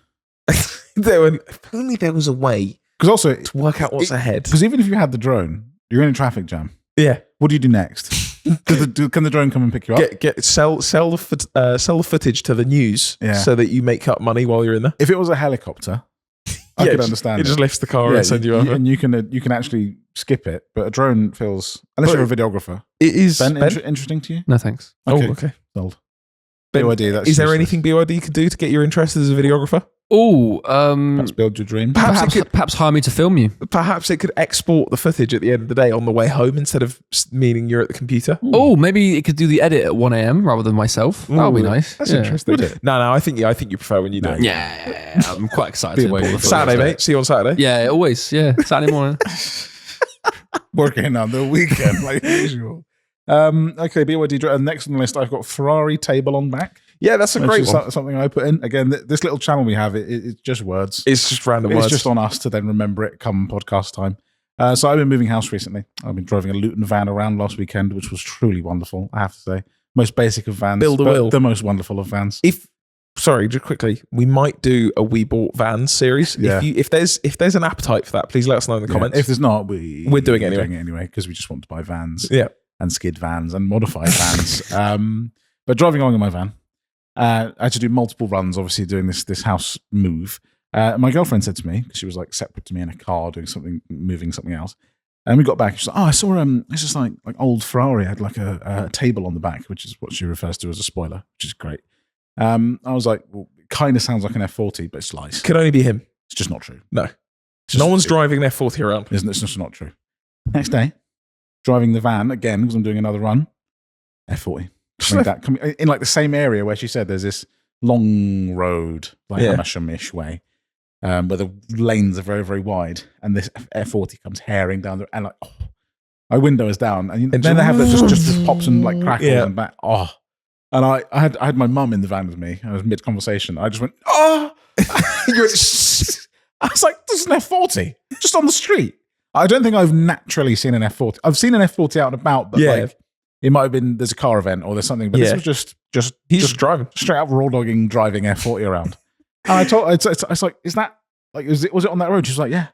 If only there was a way. Because also to work out what's ahead. Because even if you had the drone, you're in a traffic jam. Yeah. What do you do next? Can the drone come and pick you up? Sell the footage to the news so that you make up money while you're in there. If it was a helicopter, I could understand. It just lifts the car and sends you over. And you can actually skip it. But a drone feels, unless you're a videographer. It is. Ben, interesting to you? No, thanks. Okay. Sold. BYD, is there anything BYD could do to get your interest as a videographer? Perhaps build your dream. Perhaps hire me to film you. Perhaps it could export the footage at the end of the day on the way home instead of meaning you're at the computer. Oh, maybe it could do the edit at 1 a.m. rather than myself. That would be nice. That's interesting. Would it? No, I think you prefer when you do it. Yeah, I'm quite excited. to pull the Saturday, footage. mate. See you on Saturday. Yeah, always. Yeah, Saturday morning. Working on the weekend like usual. Okay, BYD. Next on the list, I've got Ferrari table on back. Yeah, that's a great one. Something I put in. Again, this little channel we have, it's just words. It's just random It's words. just on us to then remember it come podcast time. So I've been moving house recently. I've been driving a Luton van around last weekend, which was truly wonderful, I have to say. Most basic of vans, Build a but wheel. the most wonderful of vans. Sorry, just quickly, we might do a We Bought Vans series. Yeah. If there's an appetite for that, please let us know in the comments. If there's not, we're doing it anyway. because we just want to buy vans. Yeah. And skid vans and modified vans. But driving along in my van, I had to do multiple runs, obviously doing this house move. My girlfriend said to me, she was like separate to me in a car doing something, moving something else. And we got back, she's like, I saw it's just like old Ferrari had like a table on the back, which is what she refers to as a spoiler, which is great. I was like, well, it kind of sounds like an F40, but it's lies. Could only be him. It's just not true. No. No one's driving an F40 around. It's just not true. Next day, driving the van again because I'm doing another run. F40. Coming in like the same area where she said there's this long road, like Amersham-ish way, where the lanes are very, very wide, and this F40 comes herring down and like, my window is down, and then they have that just pops and like crackles and back. And I had my mum in the van with me. I was mid conversation. I just went, I was like, this is an F40 just on the street. I don't think I've naturally seen an F40. I've seen an F40 out and about, but like it might have been there's a car event or there's something. But this was just he's just driving straight up raw dogging driving F40 around. And I told it's like, is that like was it on that road? She was like, yeah.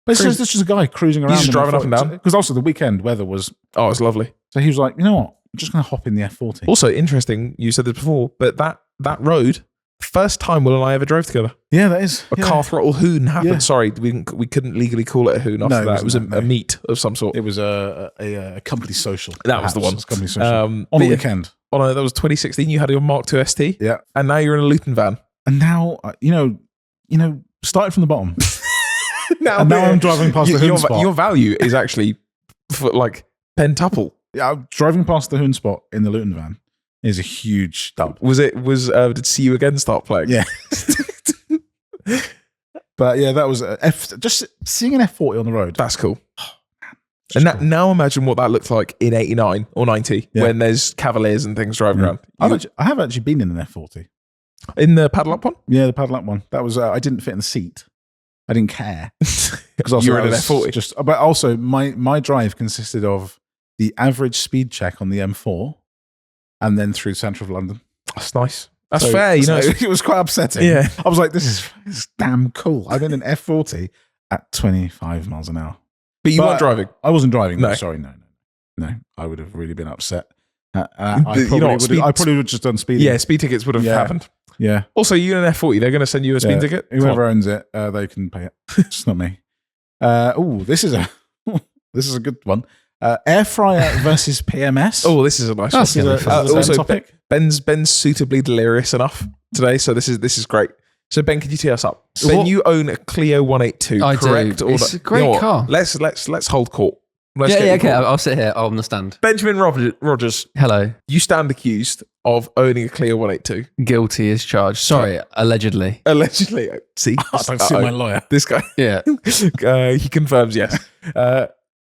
But it's just a guy cruising around. He's just driving up and down. Because also the weekend weather was it's lovely. So he was like, you know what? I'm just going to hop in the F40. Also interesting, you said this before, but that road, first time Will and I ever drove together. Yeah, that is. A car throttle hoon happened. Yeah. Sorry, we couldn't legally call it a hoon after that. It was a meet of some sort. It was a company social. That was the one. Company social. On a weekend. That was 2016. You had your Mark II ST. Yeah. And now you're in a Luton van. And now, started from the bottom. now I'm driving past the hoon spot. Your value is actually like pentuple. Yeah, driving past the hoon spot in the Luton van is a huge dub. Did See You Again start playing? Yeah. But yeah, that was just seeing an F40 on the road. That's cool. And cool. Now imagine what that looked like in 89 or 90 when there's Cavaliers and things driving around. I have actually been in an F40. In the paddle up one? Yeah, the paddle up one. That was, I didn't fit in the seat. I didn't care. Because you were in an F40. But also my drive consisted of the average speed check on the M4 and then through centre of London. That's nice. That's fair, It was quite upsetting. Yeah. I was like, this is damn cool. I'm in an F40 at 25 miles an hour. But you weren't driving? I wasn't driving. No. Sorry, no. I would have really been upset. I probably would have just done speeding. Yeah, speed tickets would have happened. Yeah. Also, you in an F40, they're going to send you a speed ticket? Whoever owns it, they can pay it. It's not me. This is a good one. Air fryer versus PMS. Oh, this is a nice one. This is a topic. Ben's suitably delirious enough today, so this is great. So Ben, could you tee us up? Ben, you own a Clio 182, I correct? do. It's a great car. Let's hold court. Okay. I'll sit here. I'll understand. Benjamin Rogers. Hello. You stand accused of owning a Clio 182. Guilty as charged. Sorry, allegedly. Allegedly. See? I don't see my lawyer. This guy. Yeah. He confirms yes.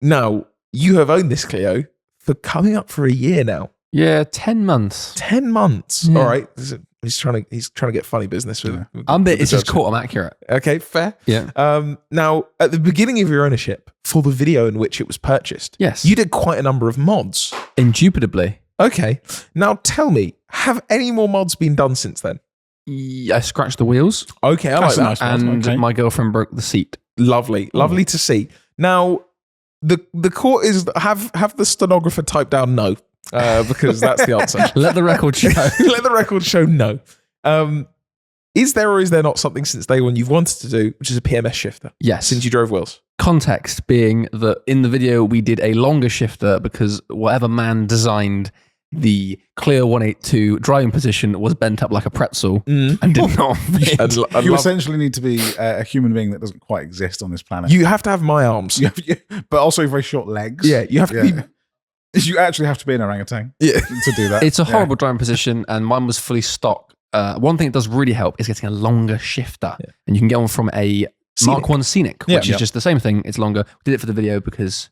Now, you have owned this Clio for coming up for a year now. Yeah, 10 months. 10 months. Yeah. All right. He's trying to get funny business with it's just caught. I'm accurate. Okay, fair. Yeah. Now, at the beginning of your ownership, for the video in which it was purchased, yes, you did quite a number of mods. Indubitably. Okay. Now, tell me, have any more mods been done since then? I scratched the wheels. Okay, I like that. Nice and my girlfriend broke the seat. Lovely to see. Now, the court is have the stenographer type down no. Because that's the answer. Let the record show. Let the record show no. Is there or is there not something since day one you've wanted to do, which is a PMS shifter? Yes. Since you drove wheels. Context being that in the video we did a longer shifter because whatever man designed the Clio 182 driving position was bent up like a pretzel and did not fit. You essentially need to be a human being that doesn't quite exist on this planet. You have to have my arms. But also very short legs. Yeah, you have to be. You actually have to be an orangutan to do that. It's a horrible driving position, and mine was fully stock. One thing that does really help is getting a longer shifter, and you can get one from a Mark 1 Scenic, which is just the same thing. It's longer. We did it for the video because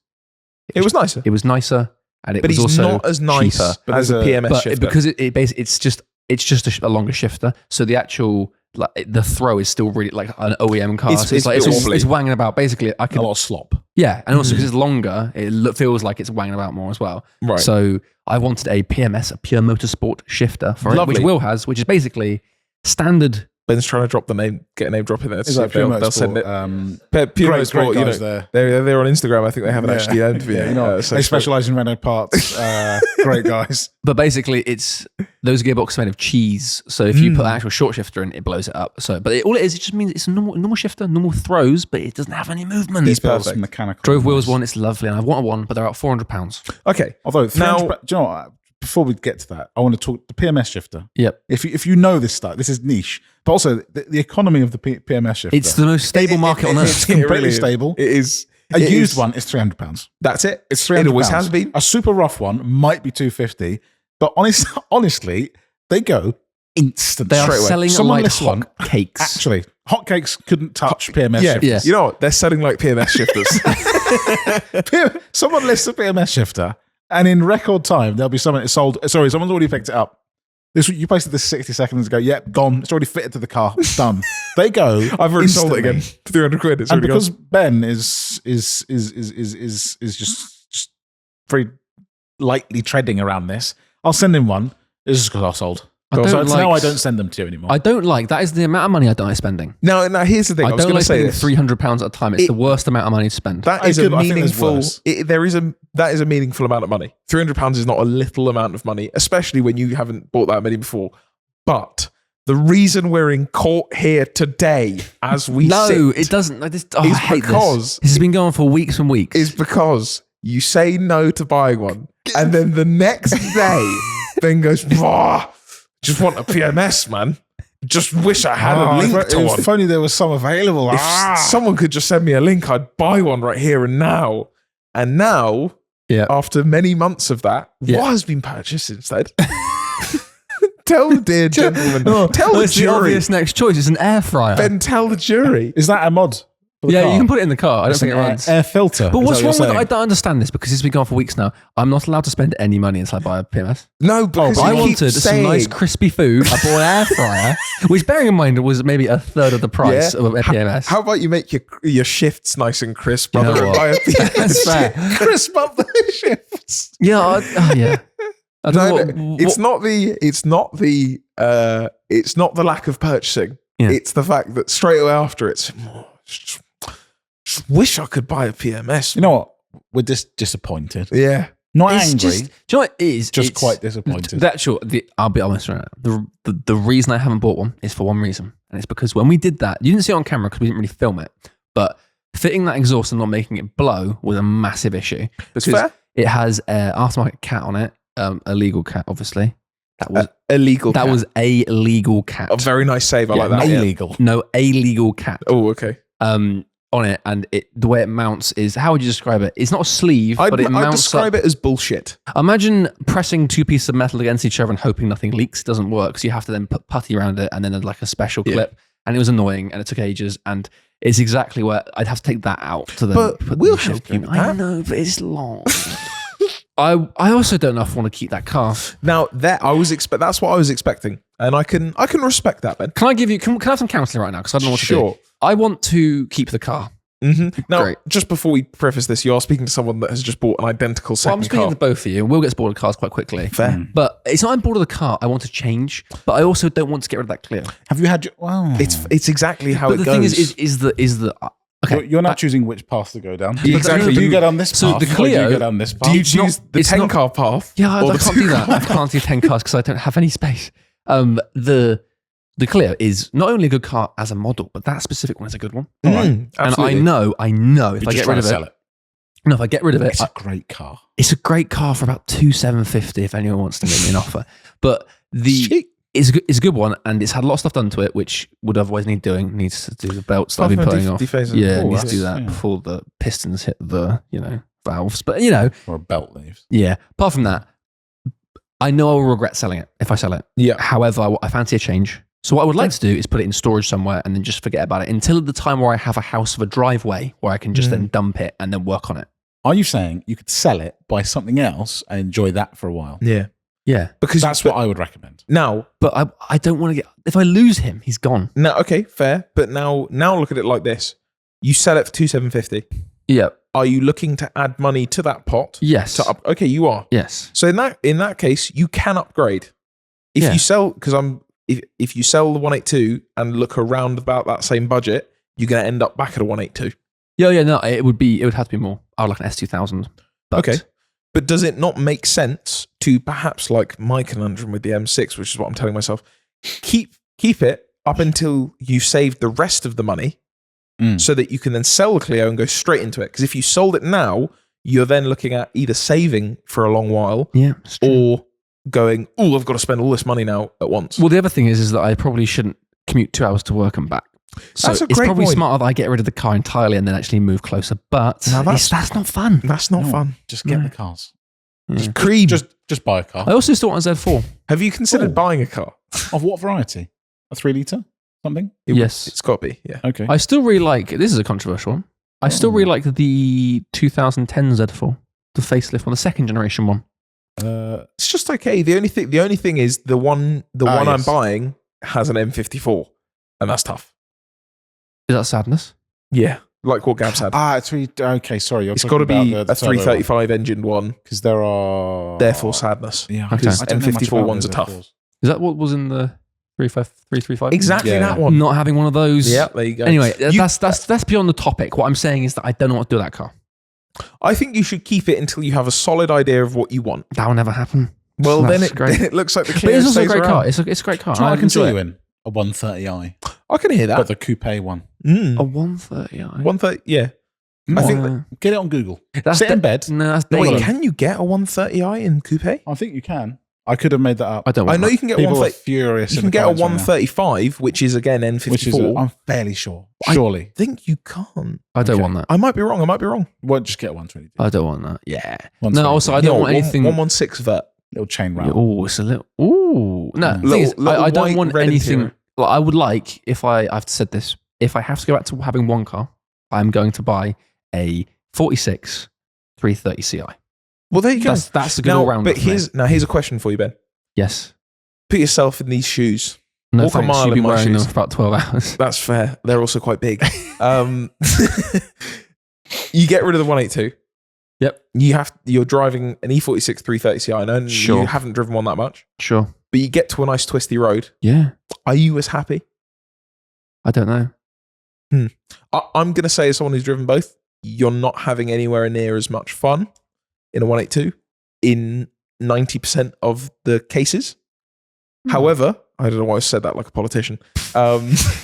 it was nicer. It was nicer, and it was it's also not as nice cheaper. as a PMS shifter. Because it's just a longer shifter. So the actual the throw is still really like an OEM car. It's wanging about. Basically, I can a lot of slop. Yeah, and also because it's longer, it feels like it's wanging about more as well. Right. So I wanted a PMS, a pure motorsport shifter for it, which Will has, which is basically standard. Ben's trying to drop the name, get a name drop in there. Is that they'll send it. Pure Motorsport, great guys there. They're on Instagram. I think they haven't actually owned me. They specialize in Renault parts. Great guys. But basically, it's those gearboxes are made of cheese. So if you put an actual short shifter in, it blows it up. So, but all it is, it just means it's a normal shifter, normal throws, but it doesn't have any movement. It's perfect. Mechanical. Drove Will's one. It's lovely, and I wanted one, but they're about £400. Okay. Although now, do you know what? Before we get to that, I want to talk the PMS shifter. Yep. If you know this stuff, this is niche, but also the economy of the PMS shifter. It's the most stable market on earth. It's completely stable. It is. A used one is £300. That's it. It's £300. It always has been. A super rough one might be $250, but honestly, they go instantly. They are selling like hot cakes. Actually, hotcakes couldn't touch PMS shifters. Yeah. You know what? They're selling like PMS shifters. Someone lists a PMS shifter, and in record time, there'll be someone sold. Sorry, someone's already picked it up. You posted this 60 seconds ago. Yep, gone. It's already fitted to the car. It's done. They go. I've already sold it again. 300 quid. It's already because gone. Ben is just very lightly treading around this. I'll send him one. This is because I sold. Now I don't send them to you anymore. I don't like that. Is the amount of money I don't like spending. Now here's the thing. I was going to say this. £300 at a time. It's the worst amount of money to spend. That is a meaningful. That is a meaningful amount of money. £300 is not a little amount of money, especially when you haven't bought that many before. But the reason we're in court here today, as we it doesn't. I hate this. This has been going for weeks and weeks. Is because you say no to buying one, and then the next day, Ben goes, just want a PMS, man. Just wish I had a link to one. If only there was some available. If someone could just send me a link, I'd buy one right here and now. And now, after many months of that, what has been purchased instead? Tell the dear gentleman. Tell the jury. The obvious next choice is an air fryer. Ben, tell the jury. Is that a mod? Yeah, you can put it in the car. I don't think it runs. Air filter. But what's wrong with it? I don't understand this because it's been going for weeks now. I'm not allowed to spend any money until I buy a PMS. No, because I wanted some nice crispy food. I bought an air fryer, which bearing in mind was maybe a third of the price of a PMS. How about you make your shifts nice and crisp, brother? Buy a PMS. That's fair. Crisp up the shifts. Yeah, yeah. It's not the lack of purchasing. Yeah. It's the fact that straight away after it's just wish I could buy a PMS. You know what? We're just disappointed. Yeah. Not angry. Do you know what it is? Just quite disappointed. I'll be honest right now. The reason I haven't bought one is for one reason. And it's because when we did that, you didn't see it on camera because we didn't really film it. But fitting that exhaust and not making it blow was a massive issue. Because it has an aftermarket cat on it. A legal cat, obviously. That was illegal. That was a legal cat. A very nice save. I like that. Illegal. Yeah. No, a legal cat. Oh, okay. On it, and the way it mounts is, how would you describe it? It's not a sleeve, but it mounts. I'd describe it as bullshit. Imagine pressing two pieces of metal against each other and hoping nothing leaks. It doesn't work, so you have to then put putty around it, and then like a special clip. And it was annoying, and it took ages, and it's exactly where I'd have to take that out to then but put we'll the shift help in. you. I know, but it's long. I also don't know if I want to keep that car. Now that's what I was expecting, and I can respect that, Ben. Can I have some counselling right now? Because I don't know what to do. I want to keep the car. Mm-hmm. Now, just before we preface this, you are speaking to someone that has just bought an identical second car. I'm speaking to both of you. Will gets bored of cars quite quickly. Fair. But it's not I'm bored of the car. I want to change, but I also don't want to get rid of that Clio. Have you had? Wow. It's exactly how it goes. But the thing is the okay. You're not choosing which path to go down. Exactly. Do you go down this path? So the Clio. Do you go down this path? Do you choose the 10-car path? Yeah, I can't do that. I can't do 10 cars because I don't have any space. The Clio is not only a good car as a model, but that specific one is a good one. And I know if I get rid of it, No, if I get rid of it, It's a great car. it's a great car for about $2,750 if anyone wants to make me an offer. But it's a good one, and it's had a lot of stuff done to it, which would otherwise need doing. Needs to do the belts that I've been putting off. Yeah, it needs to do that before the pistons hit the valves. But Or a belt leaves. yeah. Apart from that, I know I will regret selling it if I sell it. Yeah. However, I fancy a change. So what I would like to do is put it in storage somewhere and then just forget about it until the time where I have a house with a driveway where I can just then dump it and then work on it. Are you saying you could sell it, buy something else, and enjoy that for a while? Yeah. Yeah. Because That's what I would recommend. now, But I don't want to get... If I lose him, he's gone. now, okay, fair. But now look at it like this: you sell it for $2,750. Yeah. Are you looking to add money to that pot? Yes. Okay, you are. Yes. So in that case, you can upgrade. If you sell, because if you sell the 182 and look around about that same budget, you're going to end up back at a 182. Yeah. No, it would have to be more. I would like an S2000. But Okay. But does it not make sense to perhaps, like my conundrum with the M6, which is what I'm telling myself, keep it up until you've saved the rest of the money so that you can then sell the Clio and go straight into it? Because if you sold it now, you're then looking at either saving for a long while or going, oh, I've got to spend all this money now at once. Well, the other thing is that I probably shouldn't commute 2 hours to work and back. So That's a it's great probably point. smarter that I get rid of the car entirely and then actually move closer. But Now that's not fun. That's not No. fun. Just get the cars. Yeah. C.R.E.A.M. Just buy a car. I also still want a Z4. Have you considered Oh. buying a car? Of what variety? A 3 litre? Something? Yes. It's got to be, yeah. Okay. I still really like, this is a controversial one. I still really like the 2010 Z4, the facelift one, the second generation one. It's just okay. The only thing is the one I'm yes. buying has an M54, and that's tough. Is that sadness? Yeah, like what Gab said. Okay, sorry. It's got to be a 335 engined one. Because there are... Therefore, sadness. Yeah, Okay. Because I don't know much M54 about ones are those tough. Z4s. Is that what was in the 335? Exactly Yeah. that one. Not having one of those. Yeah, there you go. Anyway, You- that's beyond the topic. What I'm saying is that I don't know what to do with that car. I think you should keep it until you have a solid idea of what you want. That will never happen. Well, then That's great. it looks like the But Clio it's also a stays great around. car. It's a great car. Do you know what I can enjoy see it. you in? A 130i. I can hear But that. the coupe one. A 130i. 130, yeah. I think. Get it on Google. That's Sit in bed. No, that's Wait, daily. can you get a 130i in coupe? I think you can. I could have made that up. I don't. I Want know that. you can get People are 130. furious. You in can the get a comments right now. 135, which is again N54. Which is, I'm fairly sure. I- Surely. I think you can't. I don't Okay. want that. I might be wrong. Well, just get a 122. I don't want that. Yeah. 122. No. Also, I don't want anything. 116 vert. Little chain rattle. Oh, it's a little. Ooh. No. Yeah. The thing is, Little I don't white, want red anything. interior. Like, I would like if I've said this. If I have to go back to having one car, I'm going to buy a 46 330 Ci. Well, there you go. That's a good Now, all round. but here's a question for you, Ben. Yes. Put yourself in these shoes. No, Walk a thanks. mile You've in been my wearing them shoes. for about 12 hours. That's fair. They're also quite big. You get rid of the 182. Yep. You're driving an E46 330 Ci. I know Sure. you haven't driven one that much, Sure. but you get to a nice twisty road. Yeah. Are you as happy? I don't know. I'm going to say, as someone who's driven both, you're not having anywhere near as much fun in a 182 in 90% of the cases. However, I don't know why I said that like a politician.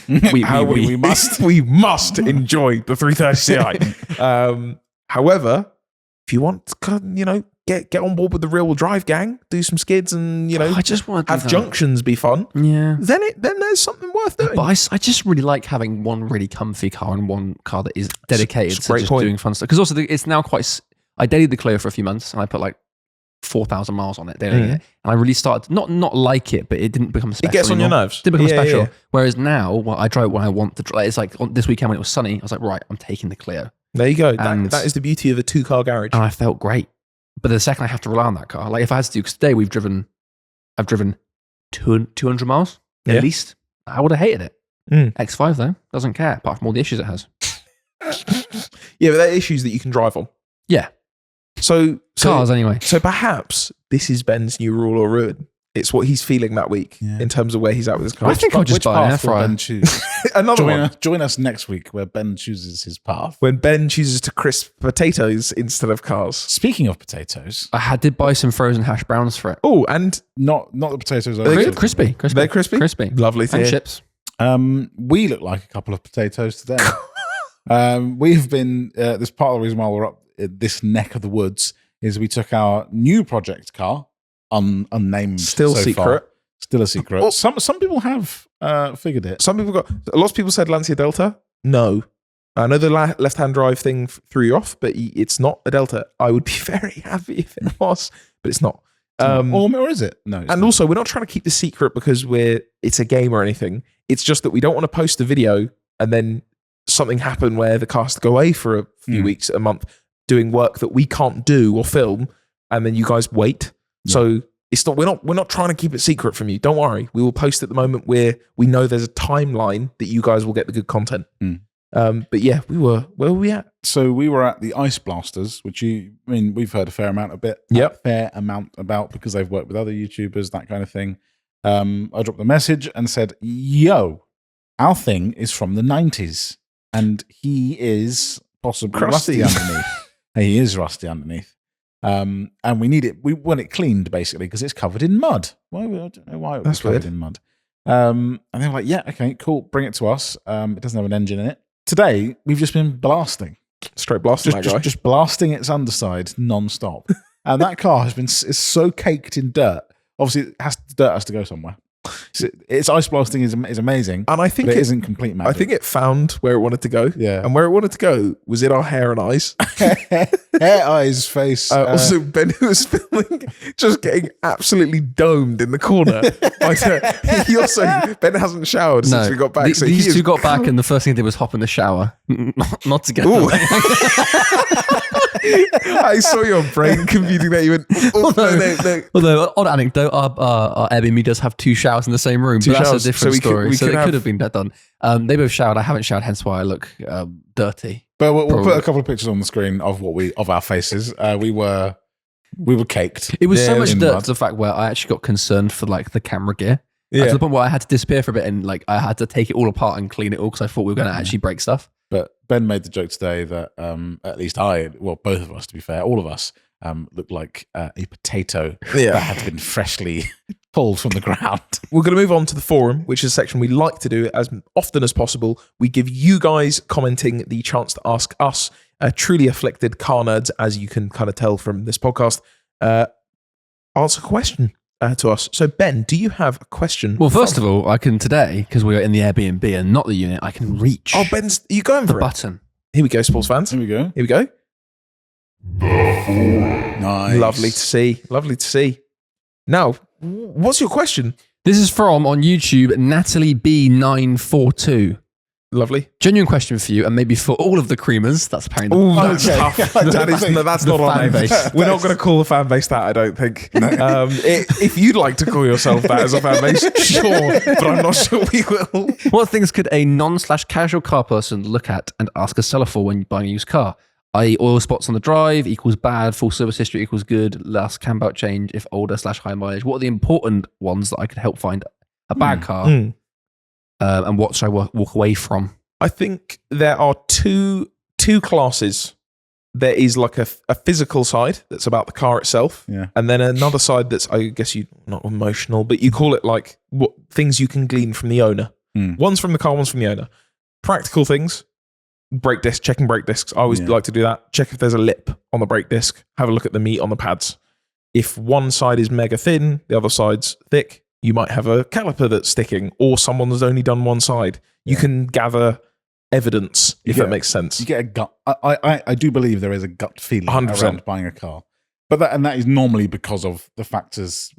we must. We must enjoy the 330 Ci. However, if you want to, get on board with the rear-wheel drive gang, do some skids, and I just want to have junctions be fun. Yeah. Then there's something worth doing. But I just really like having one really comfy car and one car that is dedicated It's a to great just point. doing fun stuff. Because also it's now quite. I dated the Clio for a few months and I put like 4,000 miles on it dating it, and I really started not like it, but it didn't become special. It gets on your anymore. nerves. It didn't become Yeah, special. yeah. Whereas now, I drive it when I want to drive. It's like this weekend when it was sunny, I was like, right, I'm taking the Clio, There you go. And- That is the beauty of a two-car garage. and I felt great. But the second I have to rely on that car, like if I had to do, because today I've driven 200 miles Yeah. at least. I would have hated it. Mm. X5 though doesn't care, apart from all the issues it has. Yeah, but there are issues that you can drive on. Yeah, So cars anyway. So perhaps this is Ben's new rule or ruin. It's what he's feeling that week Yeah. in terms of where he's at with his car. I think I'll just Which buy an air path will fryer. Ben choose? Another one. Join us next week where Ben chooses his path. When Ben chooses to crisp potatoes instead of cars. Speaking of potatoes, Did buy some frozen hash browns for it. Oh, and not the potatoes. I Are they ordered. Crispy. they're crispy? Crispy. Lovely to And hear. chips. We look like a couple of potatoes today. We've been. This part of the reason why we're up this neck of the woods is we took our new project car, unnamed, Still so secret. far. Still a secret. Well, some people have figured it. Some people a lot of people said Lancia Delta. No. I know the left-hand drive thing threw you off, but it's not a Delta. I would be very happy if it was, but it's not. Or is it? No. And also, we're not trying to keep the secret because it's a game or anything. It's just that we don't want to post a video and then something happen where the car has to go away for a few weeks, a month, doing work that we can't do or film, and then you guys wait. Yeah. So it's not. We're not trying to keep it secret from you. Don't worry. We will post at the moment where we know there's a timeline that you guys will get the good content. But yeah, where were we at? So we were at the Ice Blasters, which we've heard a fair amount about because they've worked with other YouTubers, that kind of thing. I dropped a message and said, "Yo, our thing is from the 90s, and he is possibly rusty underneath. He is rusty underneath, and we need it. We want it cleaned basically because it's covered in mud. Why? I don't know why it was covered in mud." And they were like, "Yeah, okay, cool, bring it to us. It doesn't have an engine in it." Today, we've just been blasting. Straight blasting just blasting its underside non-stop. And that car is so caked in dirt. Obviously, dirt has to go somewhere. So its ice blasting is amazing, and I think it isn't complete magic. I think it found where it wanted to go. Yeah, and where it wanted to go was in our hair and eyes. Hair, eyes, face. Also, Ben, who was filming, just getting absolutely domed in the corner. Ben hasn't showered since we got back. So these two got back, and the first thing they did was hop in the shower, not together. I saw your brain computing that. You went, no. Although, odd anecdote, our Airbnb does have 2 showers in the same room, but that's a different story. So it could have been done. They both showered. I haven't showered, hence why I look dirty. But we'll put a couple of pictures on the screen of our faces. We were caked. It was so much dirt to the fact where I actually got concerned for like the camera gear. To the point where I had to disappear for a bit and like I had to take it all apart and clean it all because I thought we were going to actually break stuff. But Ben made the joke today that at least both of us, to be fair, all of us looked like a potato that had been freshly pulled from the ground. We're going to move on to the forum, which is a section we like to do as often as possible. We give you guys commenting the chance to ask us, truly afflicted car nerds, as you can kind of tell from this podcast, answer a question to us. So, Ben, do you have a question? Well, first of all, I can today, because we are in the Airbnb and not the unit, I can reach. Oh, Ben's, are you going for the it? button. Here we go, sports fans. Here we go. The forum. Nice. Lovely to see. Now, what's your question? This is from, on YouTube, Natalie B942. Lovely. Genuine question for you, and maybe for all of the creamers. That's apparently that's tough. That's not our fan base. We're not going to call the fan base that, I don't think. No. If you'd like to call yourself that as a fan base, sure, but I'm not sure we will. What things could a non/casual car person look at and ask a seller for when buying a used car? I.e. oil spots on the drive equals bad, full service history equals good, last cam belt change if older/high mileage. What are the important ones that I could help find a bad car? And what should I walk away from? I think there are two classes. There is like a physical side that's about the car itself, and then another side that's, I guess, not emotional, but you call it like what things you can glean from the owner. One's from the car, one's from the owner. Practical things, brake disc, checking brake discs. I always like to do that. Check if there's a lip on the brake disc. Have a look at the meat on the pads. If one side is mega thin, the other side's thick, you might have a caliper that's sticking, or someone has only done one side. You can gather evidence, if that makes sense. You get a gut. I do believe there is a gut feeling 100%. Around buying a car, but that is normally because of the factors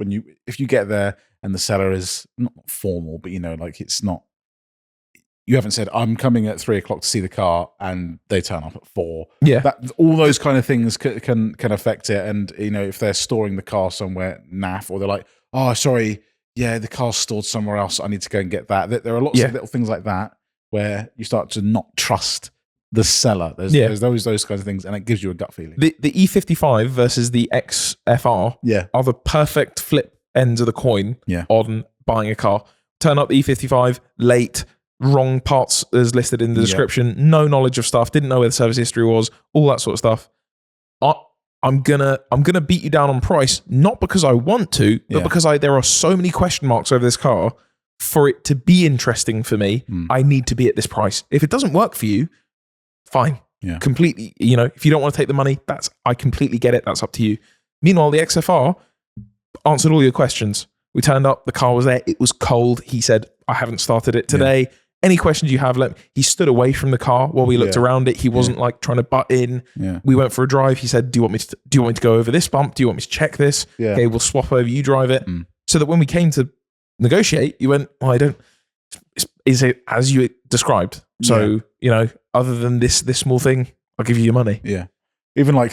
if you get there and the seller is not formal, but like it's not. You haven't said I'm coming at 3:00 to see the car, and they turn up at 4. Yeah, all those kind of things can affect it. And if they're storing the car somewhere naff, or they're like, oh, sorry. Yeah, the car's stored somewhere else. I need to go and get that. There are lots of little things like that where you start to not trust the seller. There's those kinds of things, and it gives you a gut feeling. The E55 versus the XFR are the perfect flip ends of the coin on buying a car. Turn up the E55, late, wrong parts as listed in the description, no knowledge of stuff, didn't know where the service history was, all that sort of stuff. I'm gonna beat you down on price, not because I want to, but because there are so many question marks over this car. For it to be interesting for me, I need to be at this price. If it doesn't work for you, fine. Yeah. Completely, if you don't want to take the money, I completely get it. That's up to you. Meanwhile, the XFR answered all your questions. We turned up, the car was there, it was cold. He said, I haven't started it today. Any questions you have, he stood away from the car while we looked around it. He wasn't like trying to butt in. Yeah. We went for a drive. He said, do you want me to go over this bump? Do you want me to check this? Yeah. Okay, we'll swap over, you drive it. Mm. So that when we came to negotiate, you went, well, I don't, is it as you described? So, other than this small thing, I'll give you your money. Yeah. Even like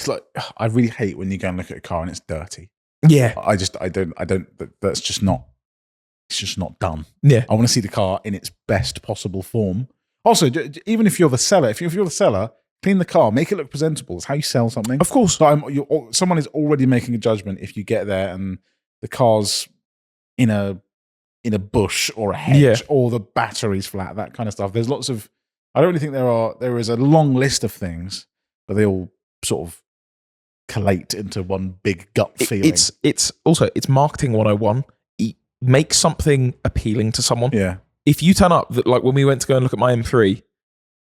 I really hate when you go and look at a car and it's dirty. Yeah. I don't, that's just not, it's just not done. Yeah. I want to see the car in its best possible form. Also, even if you're the seller, if you're the seller, clean the car, make it look presentable. It's how you sell something. Of course. So someone is already making a judgment if you get there and the car's in a bush or a hedge or the battery's flat, that kind of stuff. There's lots of, I don't really think there is a long list of things, but they all sort of collate into one big gut feeling. It's also marketing 101. Make something appealing to someone. Yeah. If you turn up, like when we went to go and look at my M3,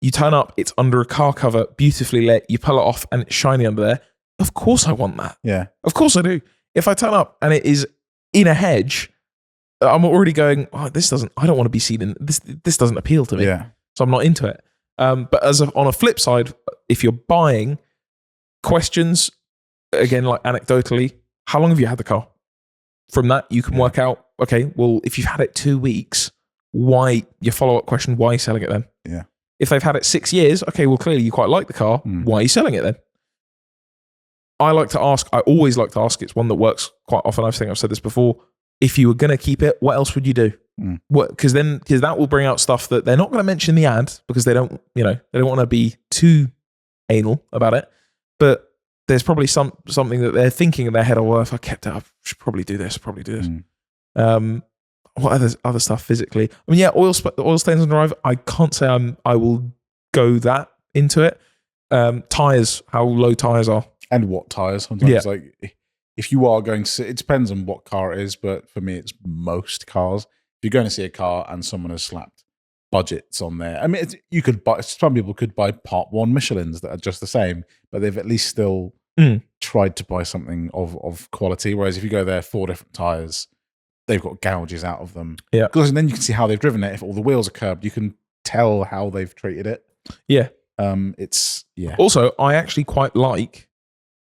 you turn up, it's under a car cover, beautifully lit, you pull it off and it's shiny under there. Of course I want that. Yeah. Of course I do. If I turn up and it is in a hedge, I'm already going, I don't want to be seen in this. This doesn't appeal to me. Yeah. So I'm not into it. But on a flip side, if you're buying, questions, again, like anecdotally, how long have you had the car? From that, you can work out, okay, well, if you've had it 2 weeks, why, your follow-up question, why are you selling it then? Yeah. If they've had it 6 years, okay, well, clearly you quite like the car. Why are you selling it then? I always like to ask, it's one that works quite often. I think I've said this before. If you were going to keep it, what else would you do? Because that will bring out stuff that they're not going to mention in the ad because they don't want to be too anal about it. But there's probably something that they're thinking in their head, well, if I kept it, I should probably do this, What other stuff physically? I mean, oil stains on drive. I can't say I will go that into it. Tires, how low tires are. And what tires. Sometimes like if you are going to see, it depends on what car it is, but for me, it's most cars. If you're going to see a car and someone has slapped budgets on there, I mean, you could buy. Some people could buy Part 1 Michelins that are just the same, but they've at least still tried to buy something of quality. Whereas if you go there, 4 different tires, they've got gouges out of them. Yeah, because then you can see how they've driven it. If all the wheels are curbed, you can tell how they've treated it. Yeah, Also, I actually quite like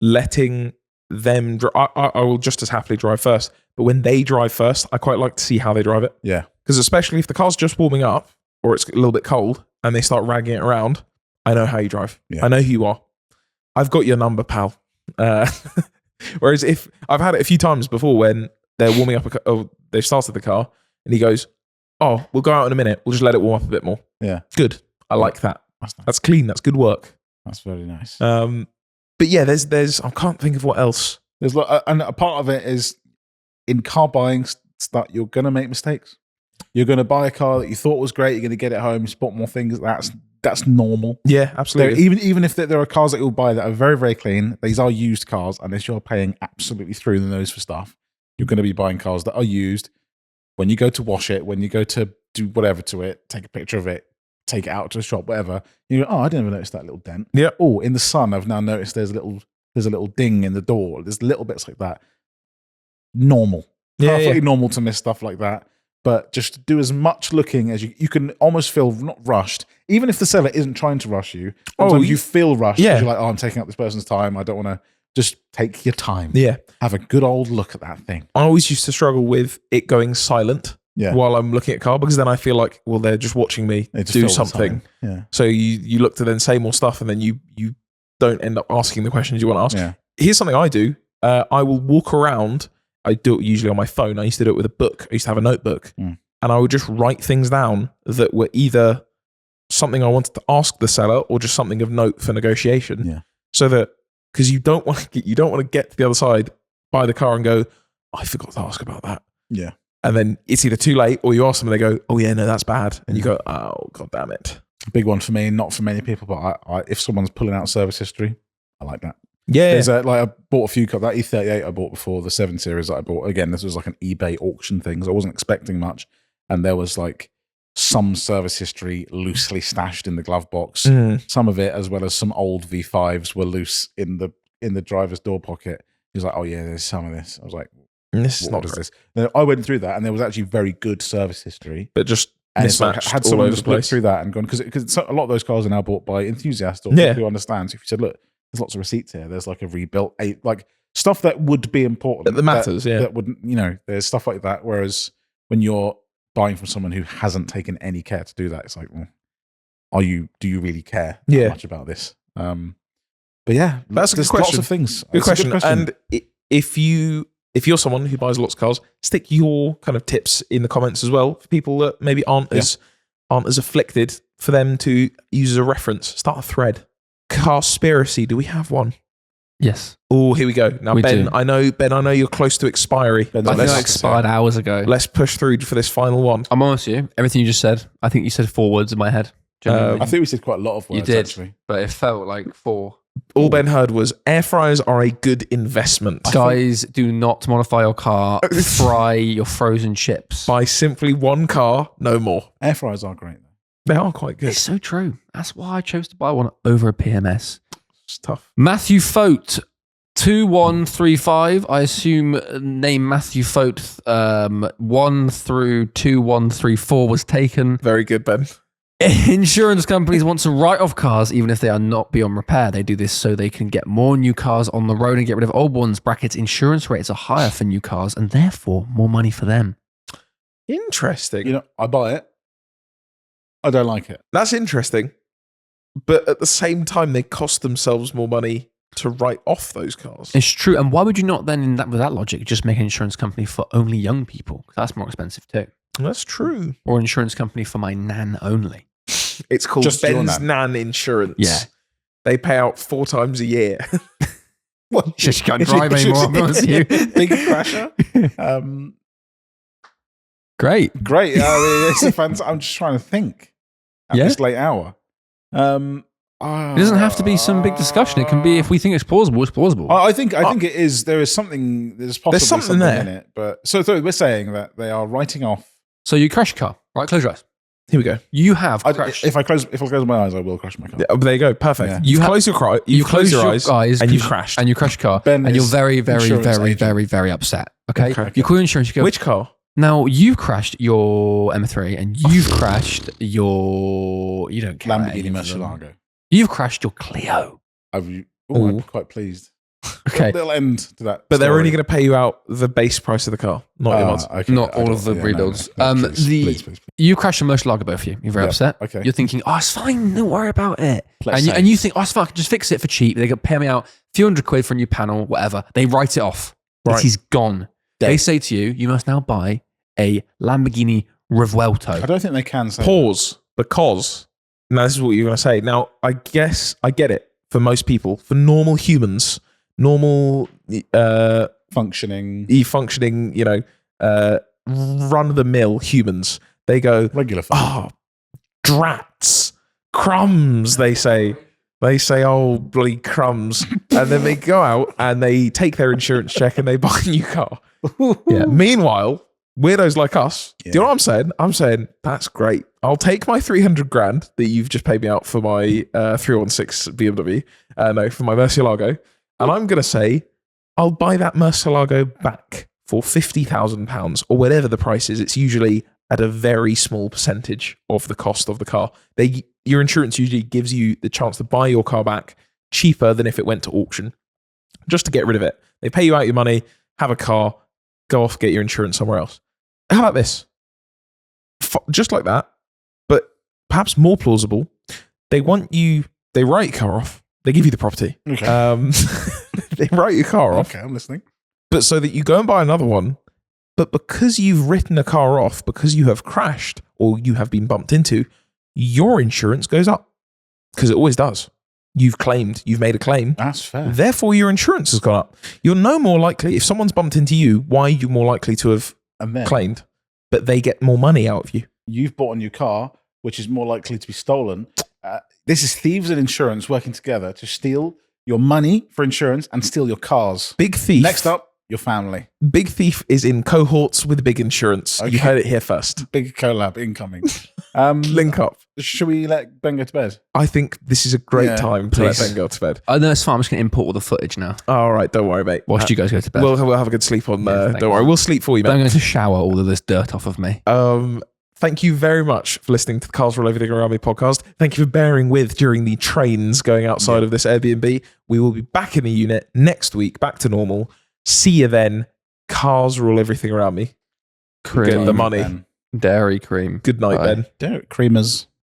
letting them. I will just as happily drive first, but when they drive first, I quite like to see how they drive it. Yeah, because especially if the car's just warming up or it's a little bit cold and they start ragging it around, I know how you drive. Yeah. I know who you are. I've got your number, pal. Whereas if I've had it a few times before when they're warming up, they've started the car and he goes, "Oh, we'll go out in a minute. We'll just let it warm up a bit more." Yeah, good. I like that. That's clean. That's good work. That's very nice. But yeah, there's I can't think of what else. There's and a part of it is in car buying that you're going to make mistakes. You're going to buy a car that you thought was great. You're going to get it home, spot more things. That's normal. Yeah, absolutely. Even if there are cars that you'll buy that are very, very clean, these are used cars. Unless you're paying absolutely through the nose for stuff, you're going to be buying cars that are used. When you go to wash it, when you go to do whatever to it, take a picture of it, take it out to a shop, whatever, you go, "Oh, I didn't even notice that little dent." Yeah. Oh, in the sun, I've now noticed there's a little ding in the door. There's little bits like that. Normal. Perfectly normal to miss stuff like that. But just do as much looking as you can almost feel not rushed. Even if the seller isn't trying to rush you, sometimes you feel rushed because you're like, "Oh, I'm taking up this person's time. I don't want to." Just take your time. Yeah. Have a good old look at that thing. I always used to struggle with it going silent while I'm looking at a car because then I feel like, well, they're just watching me do something. Yeah. So you look to then say more stuff and then you don't end up asking the questions you want to ask. Yeah. Here's something I do. I will walk around. I do it usually on my phone. I used to do it with a book. I used to have a notebook and I would just write things down that were either something I wanted to ask the seller or just something of note for negotiation. Yeah. So that, because you don't want to get to the other side, buy the car and go, "I forgot to ask about that." Yeah. And then it's either too late or you ask them and they go, "Oh yeah, no, that's bad." And you go, "Oh, God damn it." Big one for me, not for many people, but I if someone's pulling out service history, I like that. Yeah. There's I bought a few cars. That E38 I bought before, the 7 Series that I bought. Again, this was like an eBay auction thing, so I wasn't expecting much. And there was like some service history loosely stashed in the glove box. Some of it, as well as some old V5s, were loose in the driver's door pocket. He was like, "Oh yeah, there's some of this." I was like, This is "What is this?" Then I went through that, and there was actually very good service history. But just And it's like, mismatched had all someone over just the looked place. through that and gone, because a lot of those cars are now bought by enthusiasts or people who understand. So if you said, "Look, there's lots of receipts here. There's like a rebuilt like stuff that would be important, That matters, that wouldn't, there's stuff like that." Whereas when you're buying from someone who hasn't taken any care to do that, it's like, well, do you really care that much about this? But yeah, that's a good there's question. Lots of things. Good It's a question. And if you're someone who buys lots of cars, stick your kind of tips in the comments as well for people that maybe aren't as afflicted, for them to use as a reference. Start a thread. Carspiracy. Do we have one? Yes. Oh, here we go. Now, We Ben, do. I know you're close to expiry. Ben's I on think this I episode. expired hours ago. Let's push through for this final one. I'm honest with you. Everything you just said, I think you said 4 words in my head. Genuinely. I think we said quite a lot of words. You did. Actually. But it felt like 4. All Ben heard was air fryers are a good investment. Guys, do not modify your car. Fry your frozen chips. Buy simply one car, no more. Air fryers are great. They are quite good. It's so true. That's why I chose to buy one over a PMS. It's tough. Matthew Fote, 2135. I assume name Matthew Fote 1 through 2134 was taken. Very good, Ben. Insurance companies want to write off cars even if they are not beyond repair. They do this so they can get more new cars on the road and get rid of old ones. Brackets, insurance rates are higher for new cars and therefore more money for them. Interesting. I buy it. I don't like it. That's interesting. But at the same time, they cost themselves more money to write off those cars. It's true. And why would you not then, with that logic, just make an insurance company for only young people? 'Cause that's more expensive too. That's true. Or an insurance company for my nan only. It's called Just your Ben's nan. Nan Insurance. Yeah. They pay out 4 times a year. What? Just can't drive anymore, I'm honest with you. Big crasher. Great. Great. I mean, it's a I'm just trying to think at Yeah. this late hour. It doesn't have to be some big discussion. It can be, if we think it's plausible, it's plausible. I think it is. There is something. There's possibly something something there. in it. But so we're saying that they are writing off. So you crash your car, right? Close your eyes. Here we go. You have crashed. If I close my eyes, I will crash my car. Yeah, there you go. Perfect. Yeah. You close your You close your closed eyes, and you 'cause- crashed. and you crash your car, Ben and you're is very, very, insurance very, agent. very, very upset. Okay, Okay. you call your insurance. You go. Which car? Now you've crashed your M3, and you've crashed your. You don't care. about any Lamborghini of them. Murcielago. You've crashed your Clio. I'm Ooh. quite pleased. Okay, Little end to that. But they're story. only going to pay you out the base price of the car, not your mods. Okay. Not I all don't- of the yeah, rebuilds. No, Please. You crashed a Murcielago, both of you. You're very Yeah, upset. okay. You're thinking, oh, it's fine. Don't worry about it. Let's say. And you think, oh, it's fine. I can just fix it for cheap. They pay me out a few £100 for a new panel, whatever. They write it off. Right. It is gone. Dead. They say to you, you must now buy a Lamborghini Revuelto. I don't think they can say. Pause, because now this is what you're going to say. Now, I guess I get it for most people, for normal humans, normal Functioning functioning, run of the mill humans. They go, regular. Phone. oh, drats, crumbs. They say, oh, bloody crumbs, and then they go out and they take their insurance check and they buy a new car. Yeah. Meanwhile, weirdos like us, Yeah. do you know what I'm saying? I'm saying that's great. I'll take my 300 grand that you've just paid me out for my 316 BMW, for my Murcielago, and I'm gonna say I'll buy that Murcielago back for £50,000 or whatever the price is. It's usually at a very small percentage of the cost of the car. Your insurance usually gives you the chance to buy your car back cheaper than if it went to auction, just to get rid of it. They pay you out your money, have a car, go off, get your insurance somewhere else. How about this? Just like that, but perhaps more plausible. They write your car off. They give you the property. Okay. They write your car off, Okay, I'm listening. but so that you go and buy another one. But because you've written a car off, because you have crashed or you have been bumped into, your insurance goes up, because it always does. You've made a claim. That's fair. Therefore, your insurance has gone up. You're no more likely, if someone's bumped into you, why are you more likely to have And then claimed? But they get more money out of you. you've bought a new car, which is more likely to be stolen. This is thieves and insurance working together to steal your money for insurance and steal your cars. Big thief. Next up, your family. Big thief is in cohorts with big insurance. Okay. You heard it here first. Big collab incoming. Link up. Should we let Ben go to bed? I think this is a great time to let please. Ben go to bed. Oh, no, it's fine. I'm just going to import all the footage now. All right, don't worry, mate. Whilst you guys go to bed. We'll have a good sleep on there. thanks. Don't worry, we'll sleep for you, I'm mate. going to shower all of this dirt off of me. Thank you very much for listening to the Cars Roll Everything Around Me podcast. Thank you for bearing with during the trains going outside of this Airbnb. We will be back in the unit next week, back to normal. See you then. Cars Rule Everything Around Me. Cream. Get the money. Ben. Dairy cream. Good night, Bye. Ben. Derek Creamers.